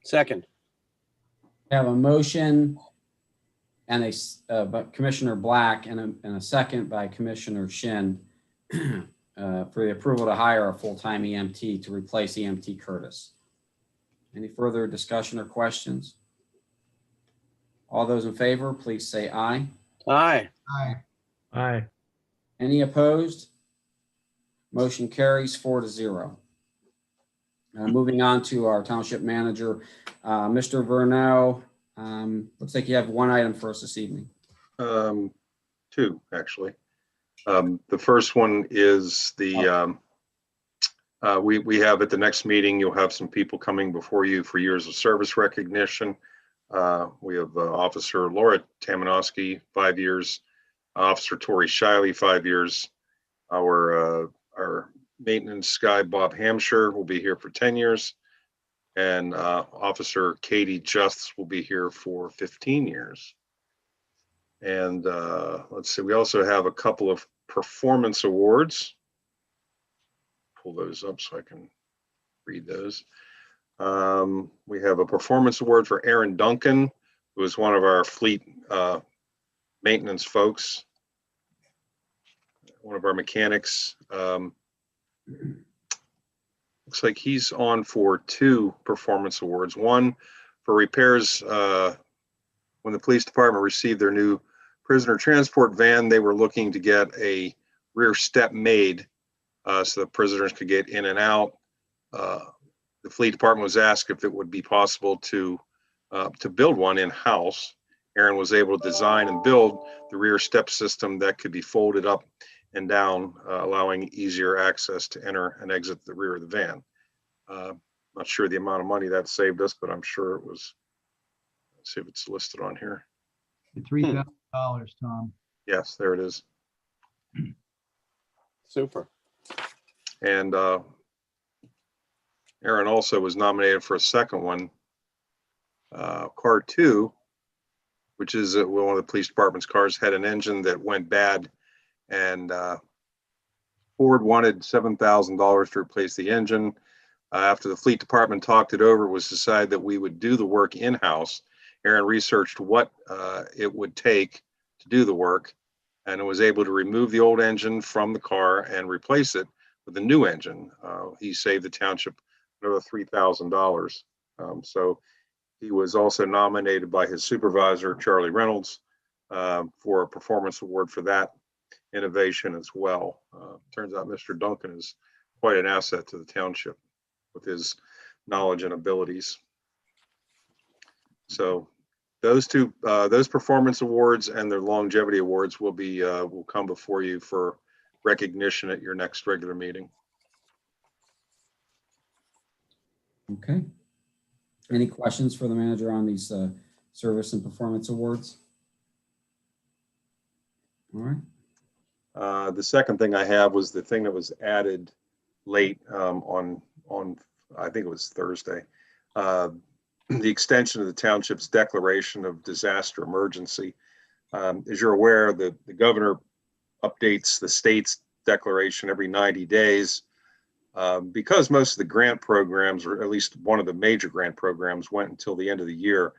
Speaker 5: Second.
Speaker 1: I have a motion by Commissioner Black and a second by Commissioner Shin for the approval to hire a full-time EMT to replace EMT Curtis. Any further discussion or questions? All those in favor, please say aye.
Speaker 5: Aye.
Speaker 2: Aye.
Speaker 7: Aye.
Speaker 1: Any opposed? Motion carries 4-0. Moving on to our township manager, Mr. Verneau. Looks like you have one item for us this evening.
Speaker 4: Two, actually. The first one is the, we have at the next meeting, you'll have some people coming before you for years of service recognition. We have Officer Laura Tamanowski, 5 years, Officer Tori Shiley, 5 years. Our maintenance guy, Bob Hampshire, will be here for 10 years. And Officer Katie Justs will be here for 15 years. And let's see, we also have a couple of performance awards. Pull those up so I can read those. We have a performance award for Aaron Duncan, who is one of our fleet maintenance folks, one of our mechanics. Looks like he's on for 2 performance awards. One for repairs. When the police department received their new prisoner transport van, they were looking to get a rear step made so the prisoners could get in and out. The fleet department was asked if it would be possible to build one in-house. Aaron was able to design and build the rear step system that could be folded up and down, allowing easier access to enter and exit the rear of the van. Not sure the amount of money that saved us, but I'm sure it was. Let's see if it's listed on here.
Speaker 2: $3,000, Tom.
Speaker 4: Yes, there it is.
Speaker 5: Super.
Speaker 4: And Aaron also was nominated for a second one, car 2, which is one of the police department's cars, had an engine that went bad, and Ford wanted $7,000 to replace the engine. After the fleet department talked it over, it was decided that we would do the work in-house. Aaron researched what it would take to do the work, and was able to remove the old engine from the car and replace it with a new engine. He saved the township another $3,000. So he was also nominated by his supervisor, Charlie Reynolds, for a performance award for that innovation as well. Turns out Mr. Duncan is quite an asset to the township with his knowledge and abilities. So those two, those performance awards and their longevity awards will be will come before you for recognition at your next regular meeting.
Speaker 1: Okay. Any questions for the manager on these service and performance awards? All right.
Speaker 4: The second thing I have was the thing that was added late on I think it was Thursday. The extension of the township's declaration of disaster emergency. As you're aware, the governor updates the state's declaration every 90 days. Because most of the grant programs, or at least one of the major grant programs, went until the end of the year,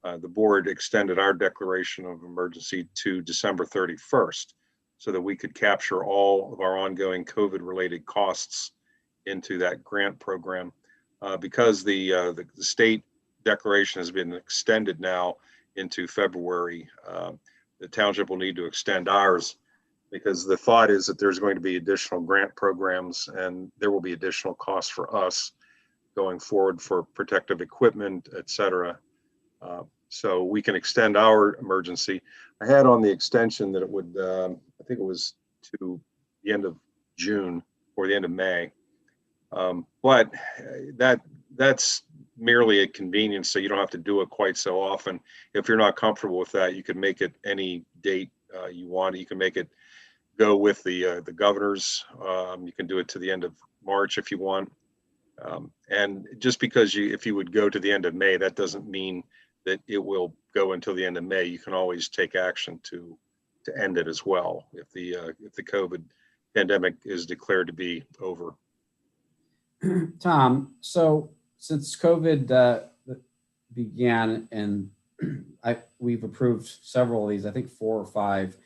Speaker 4: the board extended our declaration of emergency to December 31st so that we could capture all of our ongoing COVID-related costs into that grant program. Because the state declaration has been extended now into February, the township will need to extend ours, because the thought is that there's going to be additional grant programs and there will be additional costs for us going forward for protective equipment, et cetera. So we can extend our emergency. I had on the extension that it would, I think it was to the end of June or the end of May. But that's merely a convenience, so you don't have to do it quite so often. If you're not comfortable with that, you can make it any date you want. You can make it go with the governors. You can do it to the end of March if you want. And just because if you would go to the end of May, that doesn't mean that it will go until the end of May. You can always take action to end it as well if the COVID pandemic is declared to be over.
Speaker 1: Tom, so since COVID began, and we've approved several of these, I think 4 or 5,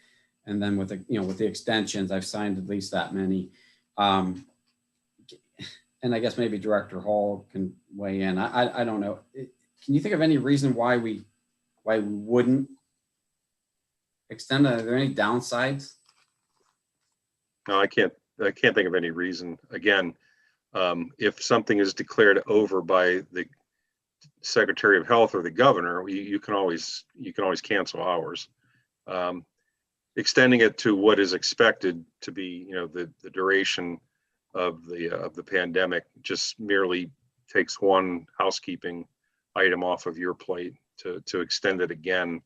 Speaker 1: and then with the with the extensions, I've signed at least that many. And I guess maybe Director Hall can weigh in. I don't know. Can you think of any reason why we wouldn't extend? Are there any downsides?
Speaker 4: No, I can't think of any reason. Again, if something is declared over by the Secretary of Health or the governor, you can always cancel hours. Extending it to what is expected to be, the duration of the pandemic just merely takes one housekeeping item off of your plate to extend it again,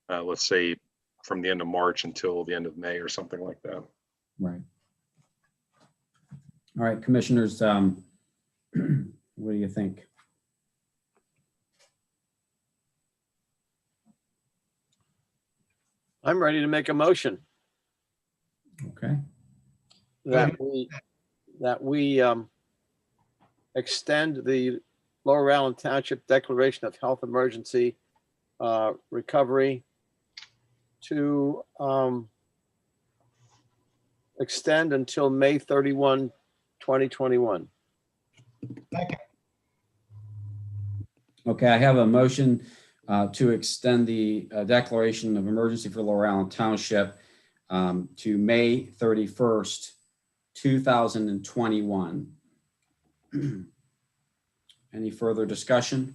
Speaker 4: let's say from the end of March until the end of May or something like that.
Speaker 1: Right. All right, commissioners, what do you think?
Speaker 5: I'm ready to make a motion
Speaker 1: Okay.
Speaker 5: that we extend the Lower Allen Township Declaration of Health Emergency recovery to extend until May 31, 2021.
Speaker 1: Okay, I have a motion to extend the declaration of emergency for Lower Allen Township to May 31st, 2021. Any further discussion?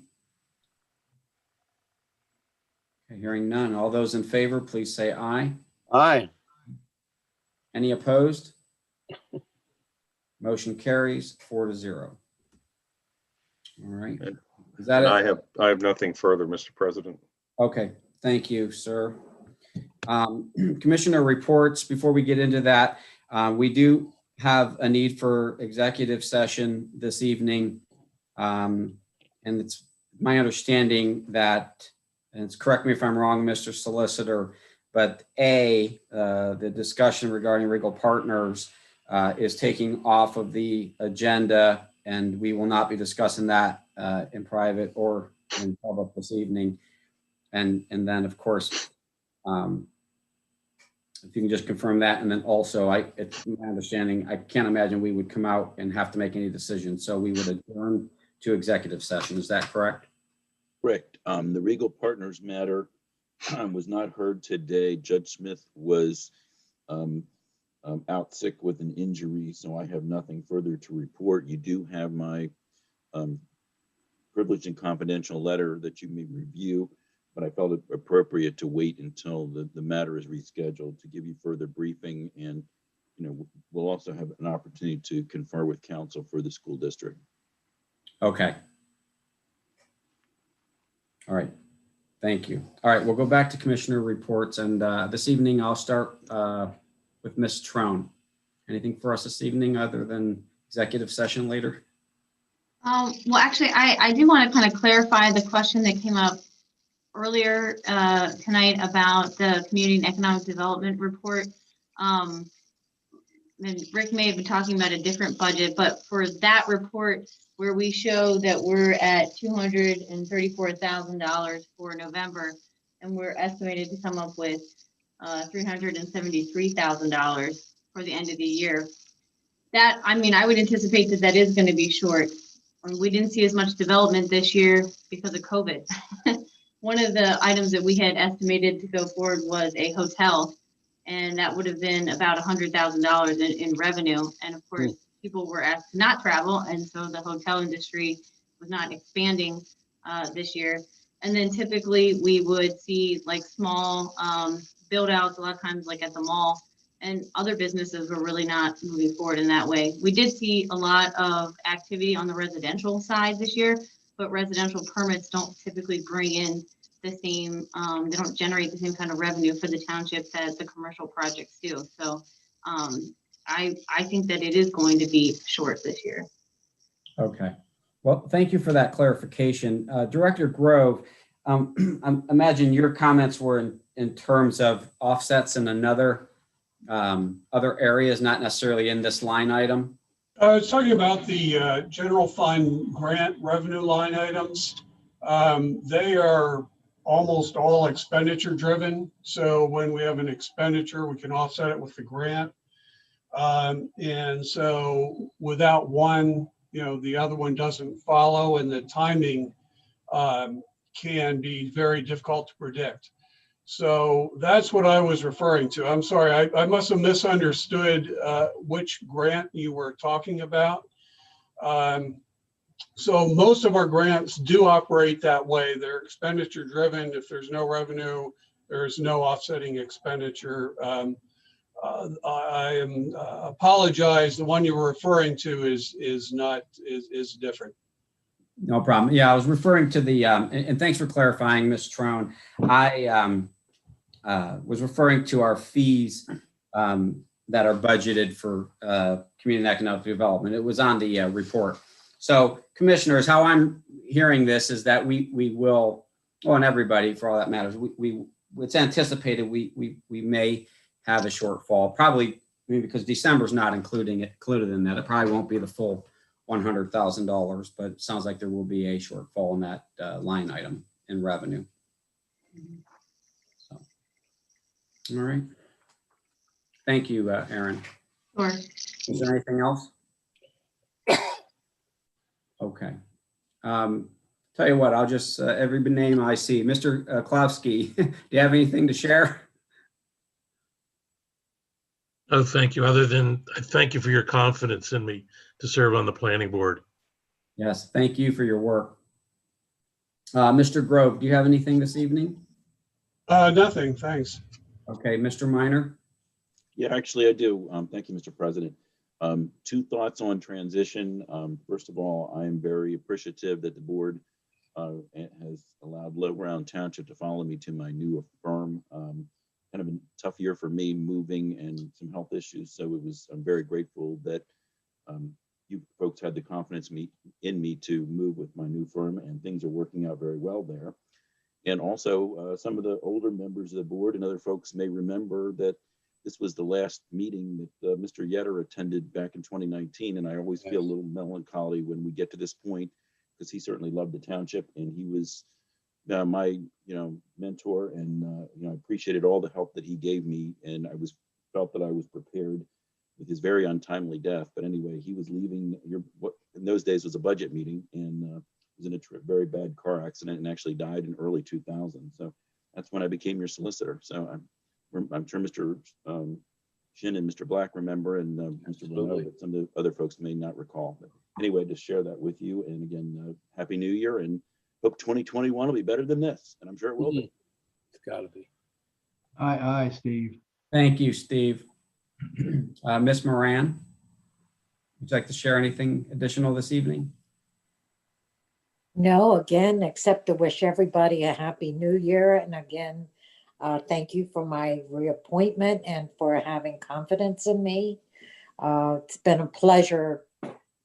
Speaker 1: Okay, hearing none. All those in favor, please say aye.
Speaker 5: Aye.
Speaker 1: Any opposed? Motion carries 4-0. All right. Is that
Speaker 4: And
Speaker 1: it?
Speaker 4: I have nothing further, Mr. President.
Speaker 1: Okay, thank you, sir. Commissioner reports, before we get into that, we do have a need for executive session this evening. And it's my understanding that, and it's correct me if I'm wrong, Mr. Solicitor, but the discussion regarding Regal Partners is taking off of the agenda, and we will not be discussing that in private or in public this evening. And then, of course, if you can just confirm that. And then also, it's my understanding, I can't imagine we would come out and have to make any decisions. So we would adjourn to executive session. Is that correct?
Speaker 8: Correct. The Regal Partners matter was not heard today. Judge Smith was out sick with an injury, so I have nothing further to report. You do have my privileged and confidential letter that you may review, but I felt it appropriate to wait until the matter is rescheduled to give you further briefing, and we'll also have an opportunity to confer with counsel for the school district.
Speaker 1: Okay. All right. Thank you. All right, we'll go back to commissioner reports, and this evening I'll start with Ms. Trone. Anything for us this evening other than executive session later?
Speaker 3: Well, actually, I do want to kind of clarify the question that came up earlier tonight about the community and economic development report. And Rick may have been talking about a different budget, but for that report where we show that we're at $234,000 for November, and we're estimated to come up with $373,000 for the end of the year. That, I mean, I would anticipate that is going to be short. We didn't see as much development this year because of COVID. One of the items that we had estimated to go forward was a hotel, and that would have been about $100,000 in revenue. And of course, people were asked to not travel, and so the hotel industry was not expanding this year. And then typically we would see like small build outs a lot of times, like at the mall, and other businesses were really not moving forward in that way. We did see a lot of activity on the residential side this year, but residential permits don't typically bring in the same, they don't generate the same kind of revenue for the township that the commercial projects do. So I think that it is going to be short this year.
Speaker 1: Okay. Well, thank you for that clarification. Director Grove, I imagine your comments were in terms of offsets in other areas, not necessarily in this line item.
Speaker 6: I was talking about the general fund grant revenue line items. They are almost all expenditure driven. So when we have an expenditure, we can offset it with the grant. And so without one, the other one doesn't follow, and the timing can be very difficult to predict. So that's what I was referring to. I'm sorry, I must have misunderstood which grant you were talking about. So most of our grants do operate that way. They're expenditure driven. If there's no revenue, there's no offsetting expenditure. I apologize. The one you were referring to is different.
Speaker 1: No problem. Yeah, I was referring to the, and thanks for clarifying, Ms. Trone. I was referring to our fees that are budgeted for community and economic development. It was on the report. So commissioners, how I'm hearing this is that we will, well, and everybody for all that matters, it's anticipated we may have a shortfall, probably because December's not included in that. It probably won't be the full $100,000, but it sounds like there will be a shortfall in that line item in revenue. So, all right. Thank you, Aaron.
Speaker 3: Sure.
Speaker 1: Is there anything else? Okay. Tell you what, I'll just, every name I see. Mr. Klowski, do you have anything to share?
Speaker 15: Oh, thank you. Other than I thank you for your confidence in me to serve on the planning board.
Speaker 1: Yes, thank you for your work. Mr. Grove, do you have anything this evening?
Speaker 6: Nothing, thanks.
Speaker 1: Okay, Mr. Minor?
Speaker 8: Yeah, actually I do. Thank you, Mr. President. Two thoughts on transition. First of all, I am very appreciative that the board has allowed Low Ground Township to follow me to my new firm. Kind of a tough year for me moving and some health issues. So I'm very grateful that you folks had the confidence in me to move with my new firm, and things are working out very well there. And also some of the older members of the board and other folks may remember that this was the last meeting that Mr. Yetter attended back in 2019. And I always feel a little melancholy when we get to this point, because he certainly loved the township and he was my mentor, and I appreciated all the help that he gave me, and I felt that I was prepared with his very untimely death. But anyway, he was leaving what in those days was a budget meeting, and was in a very bad car accident and actually died in early 2000. So that's when I became your solicitor. So I'm sure Mr. Shin and Mr. Black remember, and Mr. Renaud, but some of the other folks may not recall. But anyway, just share that with you. And again, Happy New Year, and hope 2021 will be better than this, and I'm sure it will be.
Speaker 5: It's got to be.
Speaker 2: Aye, Steve.
Speaker 1: Thank you, Steve. Ms. Moran, would you like to share anything additional this evening?
Speaker 10: No, again, except to wish everybody a happy new year. And again, thank you for my reappointment and for having confidence in me. It's been a pleasure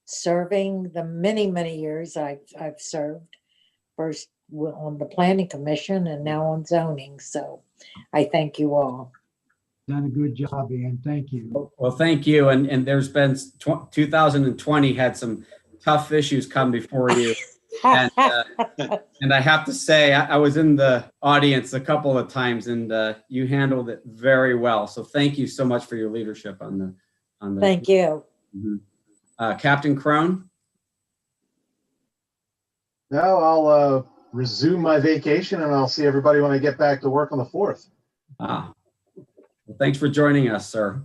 Speaker 10: serving the many, many years I've served. First on the planning commission and now on zoning. So I thank you all.
Speaker 2: Done a good job, Ian. Thank you.
Speaker 1: Well, thank you. And there's been 2020 had some tough issues come before you. And I have to say, I was in the audience a couple of times, and you handled it very well. So thank you so much for your leadership on the.
Speaker 10: Thank you.
Speaker 1: Mm-hmm. Captain Crone.
Speaker 16: No, I'll resume my vacation, and I'll see everybody when I get back to work on the 4th.
Speaker 1: Well, thanks for joining us, sir.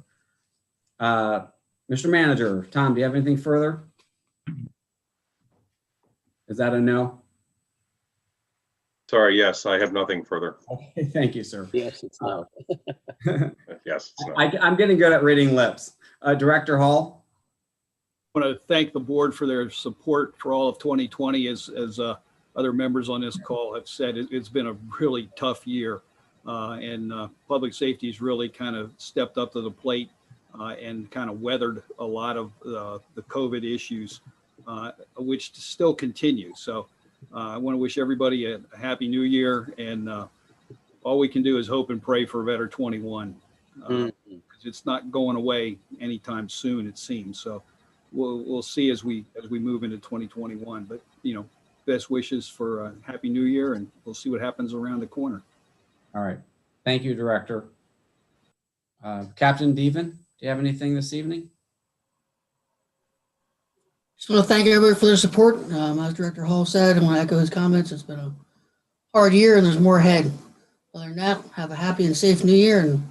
Speaker 1: Mr. Manager, Tom, do you have anything further? Is that a no?
Speaker 4: Sorry, yes, I have nothing further.
Speaker 1: Okay, thank you, sir.
Speaker 5: Yes, it's no.
Speaker 4: Yes, it's no.
Speaker 1: I'm getting good at reading lips. Director Hall.
Speaker 13: I want to thank the board for their support for all of 2020. As other members on this call have said, it's been a really tough year. And public safety has really kind of stepped up to the plate and kind of weathered a lot of the COVID issues, which still continue. So I want to wish everybody a happy new year, and all we can do is hope and pray for a better 21. Because it's not going away anytime soon, it seems. So we'll see as we move into 2021. But best wishes for a happy new year, and we'll see what happens around the corner.
Speaker 1: All right. Thank you, Director. Captain Deven, do do you have anything this evening?
Speaker 14: Just want to thank everybody for their support. As Director Hall said, I want to echo his comments. It's been a hard year and there's more ahead. Other than that, have a happy and safe new year, and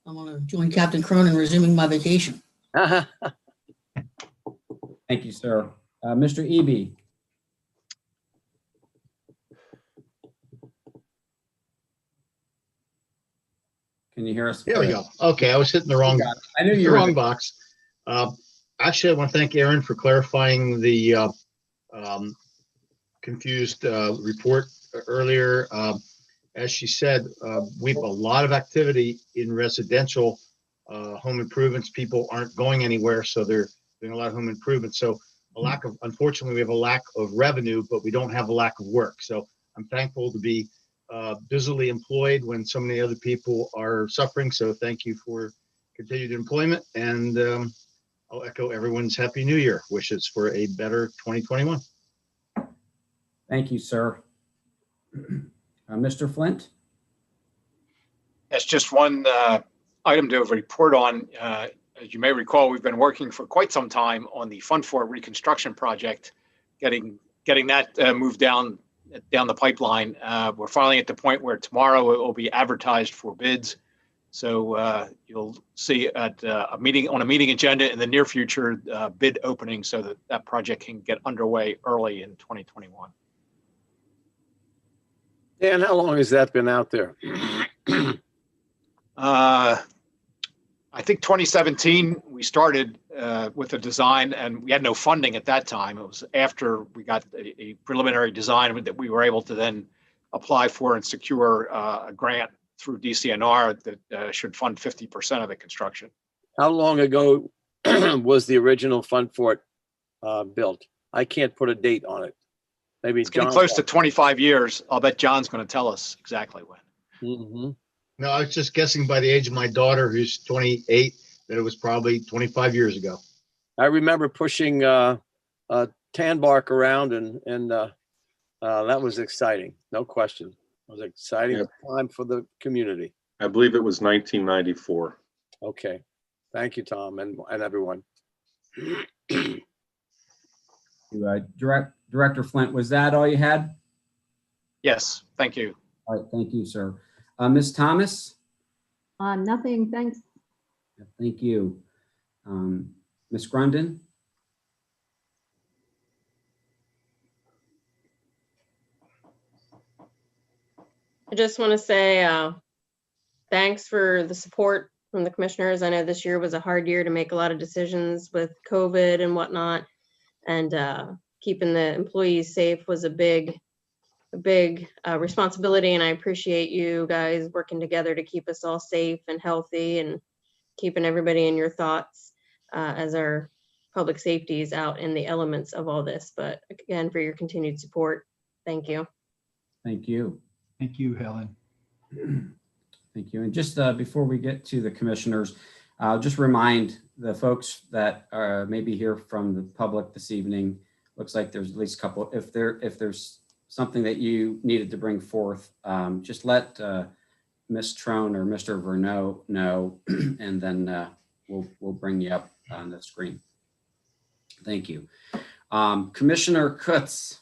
Speaker 14: I'm going to join Captain Cronin in resuming my vacation.
Speaker 1: Thank you, sir. Mr. Eby. Can you hear us?
Speaker 17: There we go. Okay, I was hitting the wrong,
Speaker 1: I knew you
Speaker 17: the
Speaker 1: were
Speaker 17: wrong box. Actually, I want to thank Erin for clarifying the confused report earlier. As she said, we have a lot of activity in residential home improvements. People aren't going anywhere, so they're doing a lot of home improvements. So unfortunately, we have a lack of revenue, but we don't have a lack of work. So I'm thankful to be busily employed when so many other people are suffering. So thank you for continued employment, and I'll echo everyone's Happy New Year wishes for a better 2021.
Speaker 1: Thank you, sir. Mr. Flint?
Speaker 12: That's just one item to report on. As you may recall, we've been working for quite some time on the Fund for Reconstruction project, getting that moved down the pipeline. We're finally at the point where tomorrow it will be advertised for bids. So you'll see at a meeting agenda in the near future bid opening, so that that project can get underway early in 2021.
Speaker 5: Dan, how long has that been out there?
Speaker 12: I think 2017 we started with a design, and we had no funding at that time. It was after we got a preliminary design that we were able to then apply for and secure a grant through DCNR that should fund 50% of the construction.
Speaker 5: How long ago was the original fund for it built? I can't put a date on it. Maybe
Speaker 12: It's getting
Speaker 5: John.
Speaker 12: close to 25 years. I'll bet John's going to tell us exactly when.
Speaker 5: Mm-hmm.
Speaker 17: No, I was just guessing by the age of my daughter, who's 28, that it was probably 25 years ago.
Speaker 5: I remember pushing tan bark around, and that was exciting. No question. It was an exciting time for the community.
Speaker 4: I believe it was 1994.
Speaker 5: Okay. Thank you, Tom, and everyone.
Speaker 1: Director Flint, was that all you had?
Speaker 12: Yes, thank you.
Speaker 1: All right, thank you, sir. Ms. Thomas?
Speaker 11: Nothing, thanks.
Speaker 1: Thank you. Ms. Grundon?
Speaker 9: I just want to say thanks for the support from the commissioners. I know this year was a hard year to make a lot of decisions with COVID and whatnot, and keeping the employees safe was a big responsibility, and I appreciate you guys working together to keep us all safe and healthy and keeping everybody in your thoughts as our public safety is out in the elements of all this. But again, for your continued support, thank you.
Speaker 1: Thank you.
Speaker 2: Thank you, Helen.
Speaker 1: Thank you. And just before we get to the commissioners, I'll just remind the folks that maybe hear from the public this evening. Looks like there's at least a couple. If there's something that you needed to bring forth, just let Ms. Trone or Mr. Verneau know, and then we'll bring you up on the screen. Thank you. Commissioner Kutz.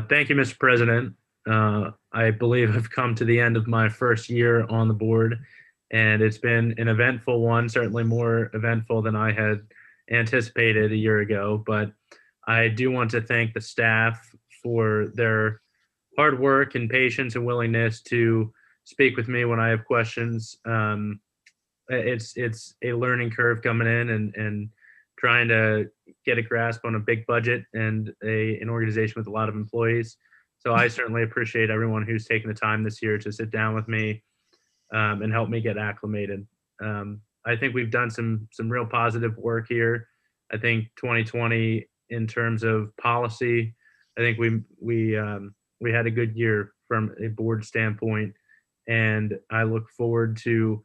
Speaker 7: Thank you, Mr. President. I believe I've come to the end of my first year on the board, and it's been an eventful one, certainly more eventful than I had anticipated a year ago. But I do want to thank the staff for their hard work and patience and willingness to speak with me when I have questions. It's a learning curve coming in and trying to get a grasp on a big budget and an organization with a lot of employees. So I certainly appreciate everyone who's taken the time this year to sit down with me and help me get acclimated. I think we've done some real positive work here. I think 2020, in terms of policy, I think we had a good year from a board standpoint, and I look forward to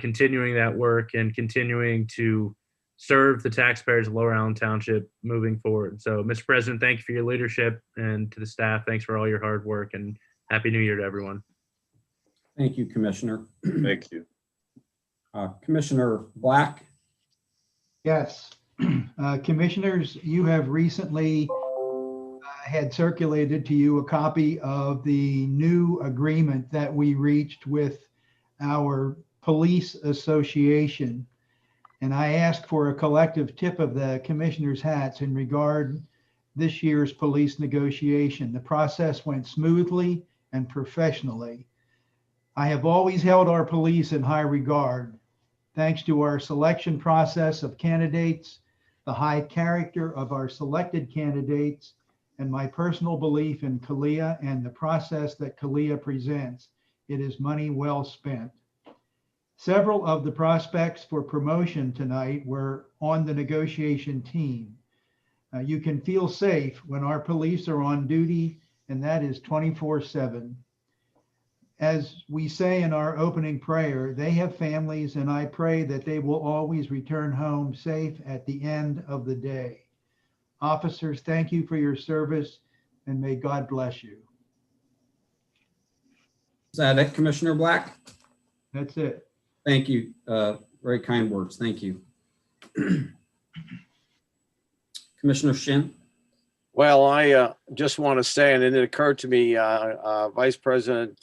Speaker 7: continuing that work and continuing to serve the taxpayers of Lower Allen Township moving forward. So, Mr. President, thank you for your leadership, and to the staff, thanks for all your hard work, and Happy New Year to everyone.
Speaker 1: Thank you, Commissioner.
Speaker 4: Thank you.
Speaker 1: Commissioner Black?
Speaker 2: Yes. Commissioners, you have recently had circulated to you a copy of the new agreement that we reached with our police association. And I asked for a collective tip of the commissioners' hats in regard this year's police negotiation. The process went smoothly and professionally. I have always held our police in high regard. Thanks to our selection process of candidates, the high character of our selected candidates, and my personal belief in CALEA and the process that CALEA presents, it is money well spent. Several of the prospects for promotion tonight were on the negotiation team. You can feel safe when our police are on duty, and that is 24/7. As we say in our opening prayer, they have families, and I pray that they will always return home safe at the end of the day. Officers, thank you for your service, and may God bless you.
Speaker 1: Is that it, Commissioner Black?
Speaker 2: That's it.
Speaker 1: Thank you. Very kind words. Thank you. Commissioner Shin?
Speaker 5: Well, I just want to say, and it occurred to me, Vice President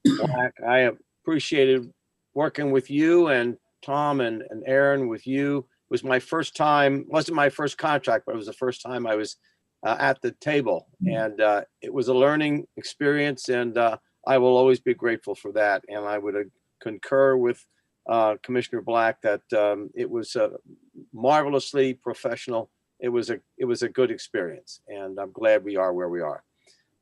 Speaker 5: Black, I appreciated working with you and Tom and Aaron with you. It was my first time, wasn't my first contract, but it was the first time I was at the table. And it was a learning experience, and I will always be grateful for that. And I would concur with Commissioner Black that it was marvelously professional. It was a good experience, and I'm glad we are where we are.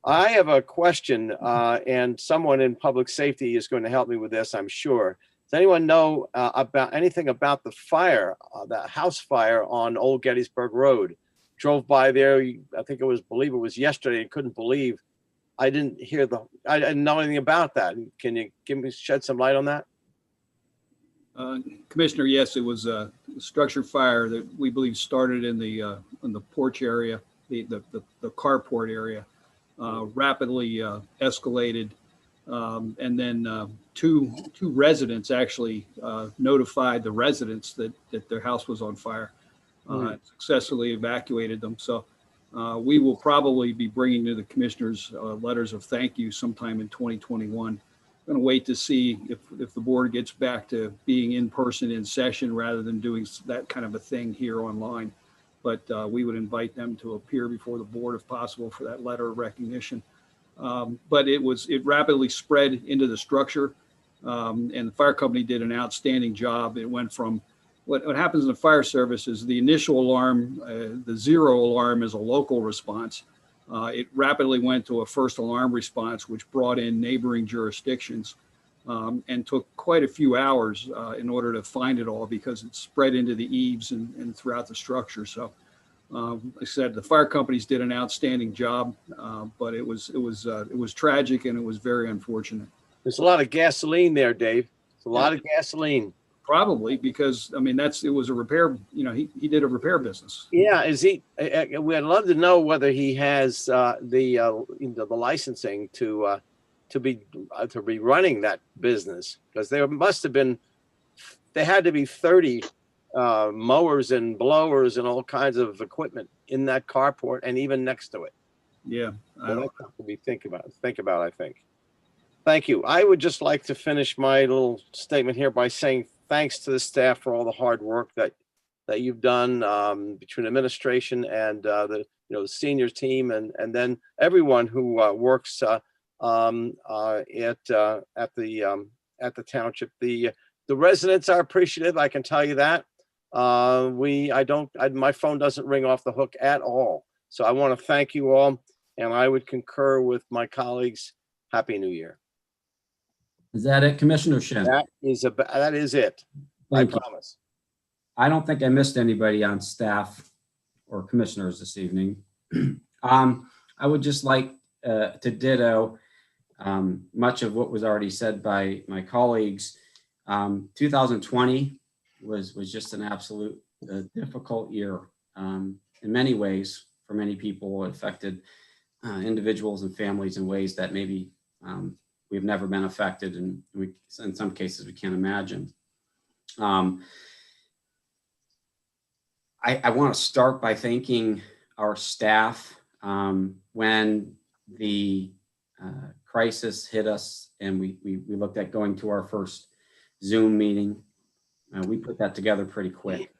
Speaker 5: I have a question, and someone in public safety is going to help me with this, I'm sure. Does anyone know about anything about the fire, the house fire on Old Gettysburg Road? Drove by there, I think believe it was yesterday, and couldn't believe I didn't know anything about that. Can you shed some light on that?
Speaker 13: Commissioner, yes, it was a structure fire that we believe started in the porch area, the carport area, rapidly escalated, and then two residents actually notified the residents that their house was on fire, successfully evacuated them. So we will probably be bringing to the commissioners letters of thank you sometime in 2021. Going to wait to see if the board gets back to being in person in session rather than doing that kind of a thing here online. But we would invite them to appear before the board if possible for that letter of recognition. But it rapidly spread into the structure, and the fire company did an outstanding job. It went from what happens in the fire service is the initial alarm, the zero alarm is a local response. It rapidly went to a first alarm response, which brought in neighboring jurisdictions, and took quite a few hours in order to find it all because it spread into the eaves and throughout the structure. So, like I said, the fire companies did an outstanding job, but it was tragic and it was very unfortunate.
Speaker 5: There's a lot of gasoline there, Dave. It's a lot of gasoline.
Speaker 13: Probably because, I mean, it was a repair, he did a repair business.
Speaker 5: Yeah, we'd love to know whether he has the licensing to be running that business, because there had to be 30 mowers and blowers and all kinds of equipment in that carport and even next to it.
Speaker 13: Yeah.
Speaker 5: That's something we think about, I think. Thank you. I would just like to finish my little statement here by saying thanks to the staff for all the hard work that you've done between administration and the senior team and then everyone who works at the township. The residents are appreciative. I can tell you that. My phone doesn't ring off the hook at all. So I want to thank you all, and I would concur with my colleagues. Happy New Year.
Speaker 1: Is that it, Commissioner Shin?
Speaker 5: That is it. I promise.
Speaker 1: I don't think I missed anybody on staff or commissioners this evening. I would just like to ditto much of what was already said by my colleagues. 2020 was just an absolute difficult year in many ways for many people. It affected individuals and families in ways that maybe we've never been affected, and in some cases we can't imagine. I want to start by thanking our staff. When the crisis hit us and we looked at going to our first Zoom meeting, we put that together pretty quick.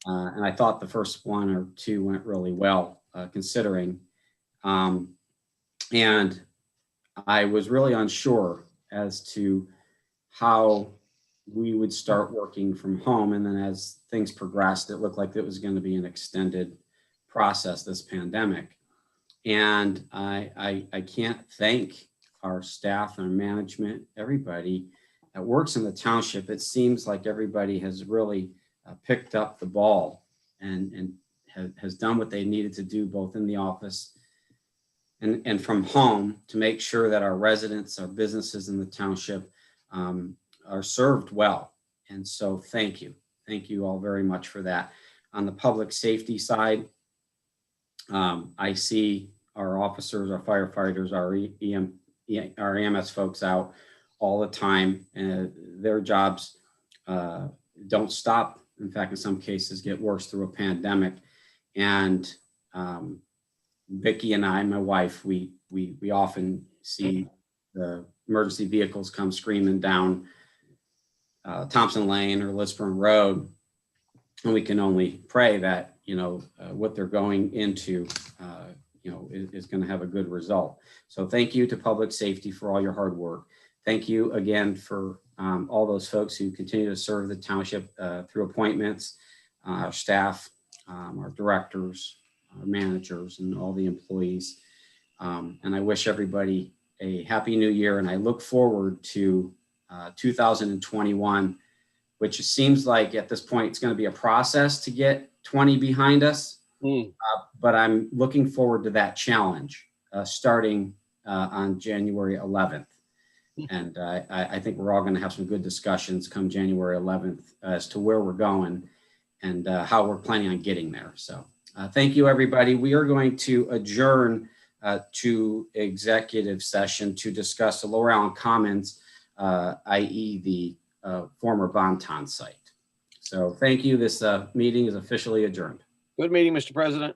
Speaker 1: And I thought the first one or two went really well, considering. And I was really unsure as to how we would start working from home. And then as things progressed, it looked like it was going to be an extended process, this pandemic. And I can't thank our staff and our management, everybody that works in the township. It seems like everybody has really picked up the ball and has done what they needed to do, both in the office and from home, to make sure that our residents, our businesses in the township are served well. And so thank you. Thank you all very much for that. On the public safety side, I see our officers, our firefighters, our EMS folks out all the time, and their jobs don't stop. In fact, in some cases get worse through a pandemic. And Vicki and I, my wife, we often see the emergency vehicles come screaming down Thompson Lane or Lisburn Road. And we can only pray that, what they're going into, is going to have a good result. So thank you to public safety for all your hard work. Thank you again for all those folks who continue to serve the township through appointments, our staff, our directors, our managers, and all the employees. And I wish everybody a happy new year. And I look forward to 2021, which seems like at this point it's going to be a process to get 20 behind us. But I'm looking forward to that challenge starting on January 11th. And I think we're all going to have some good discussions come January 11th as to where we're going and how we're planning on getting there. So thank you, everybody. We are going to adjourn to executive session to discuss the Lower Allen Commons, i.e. the former Bonton site. So thank you. This meeting is officially adjourned.
Speaker 5: Good meeting, Mr. President.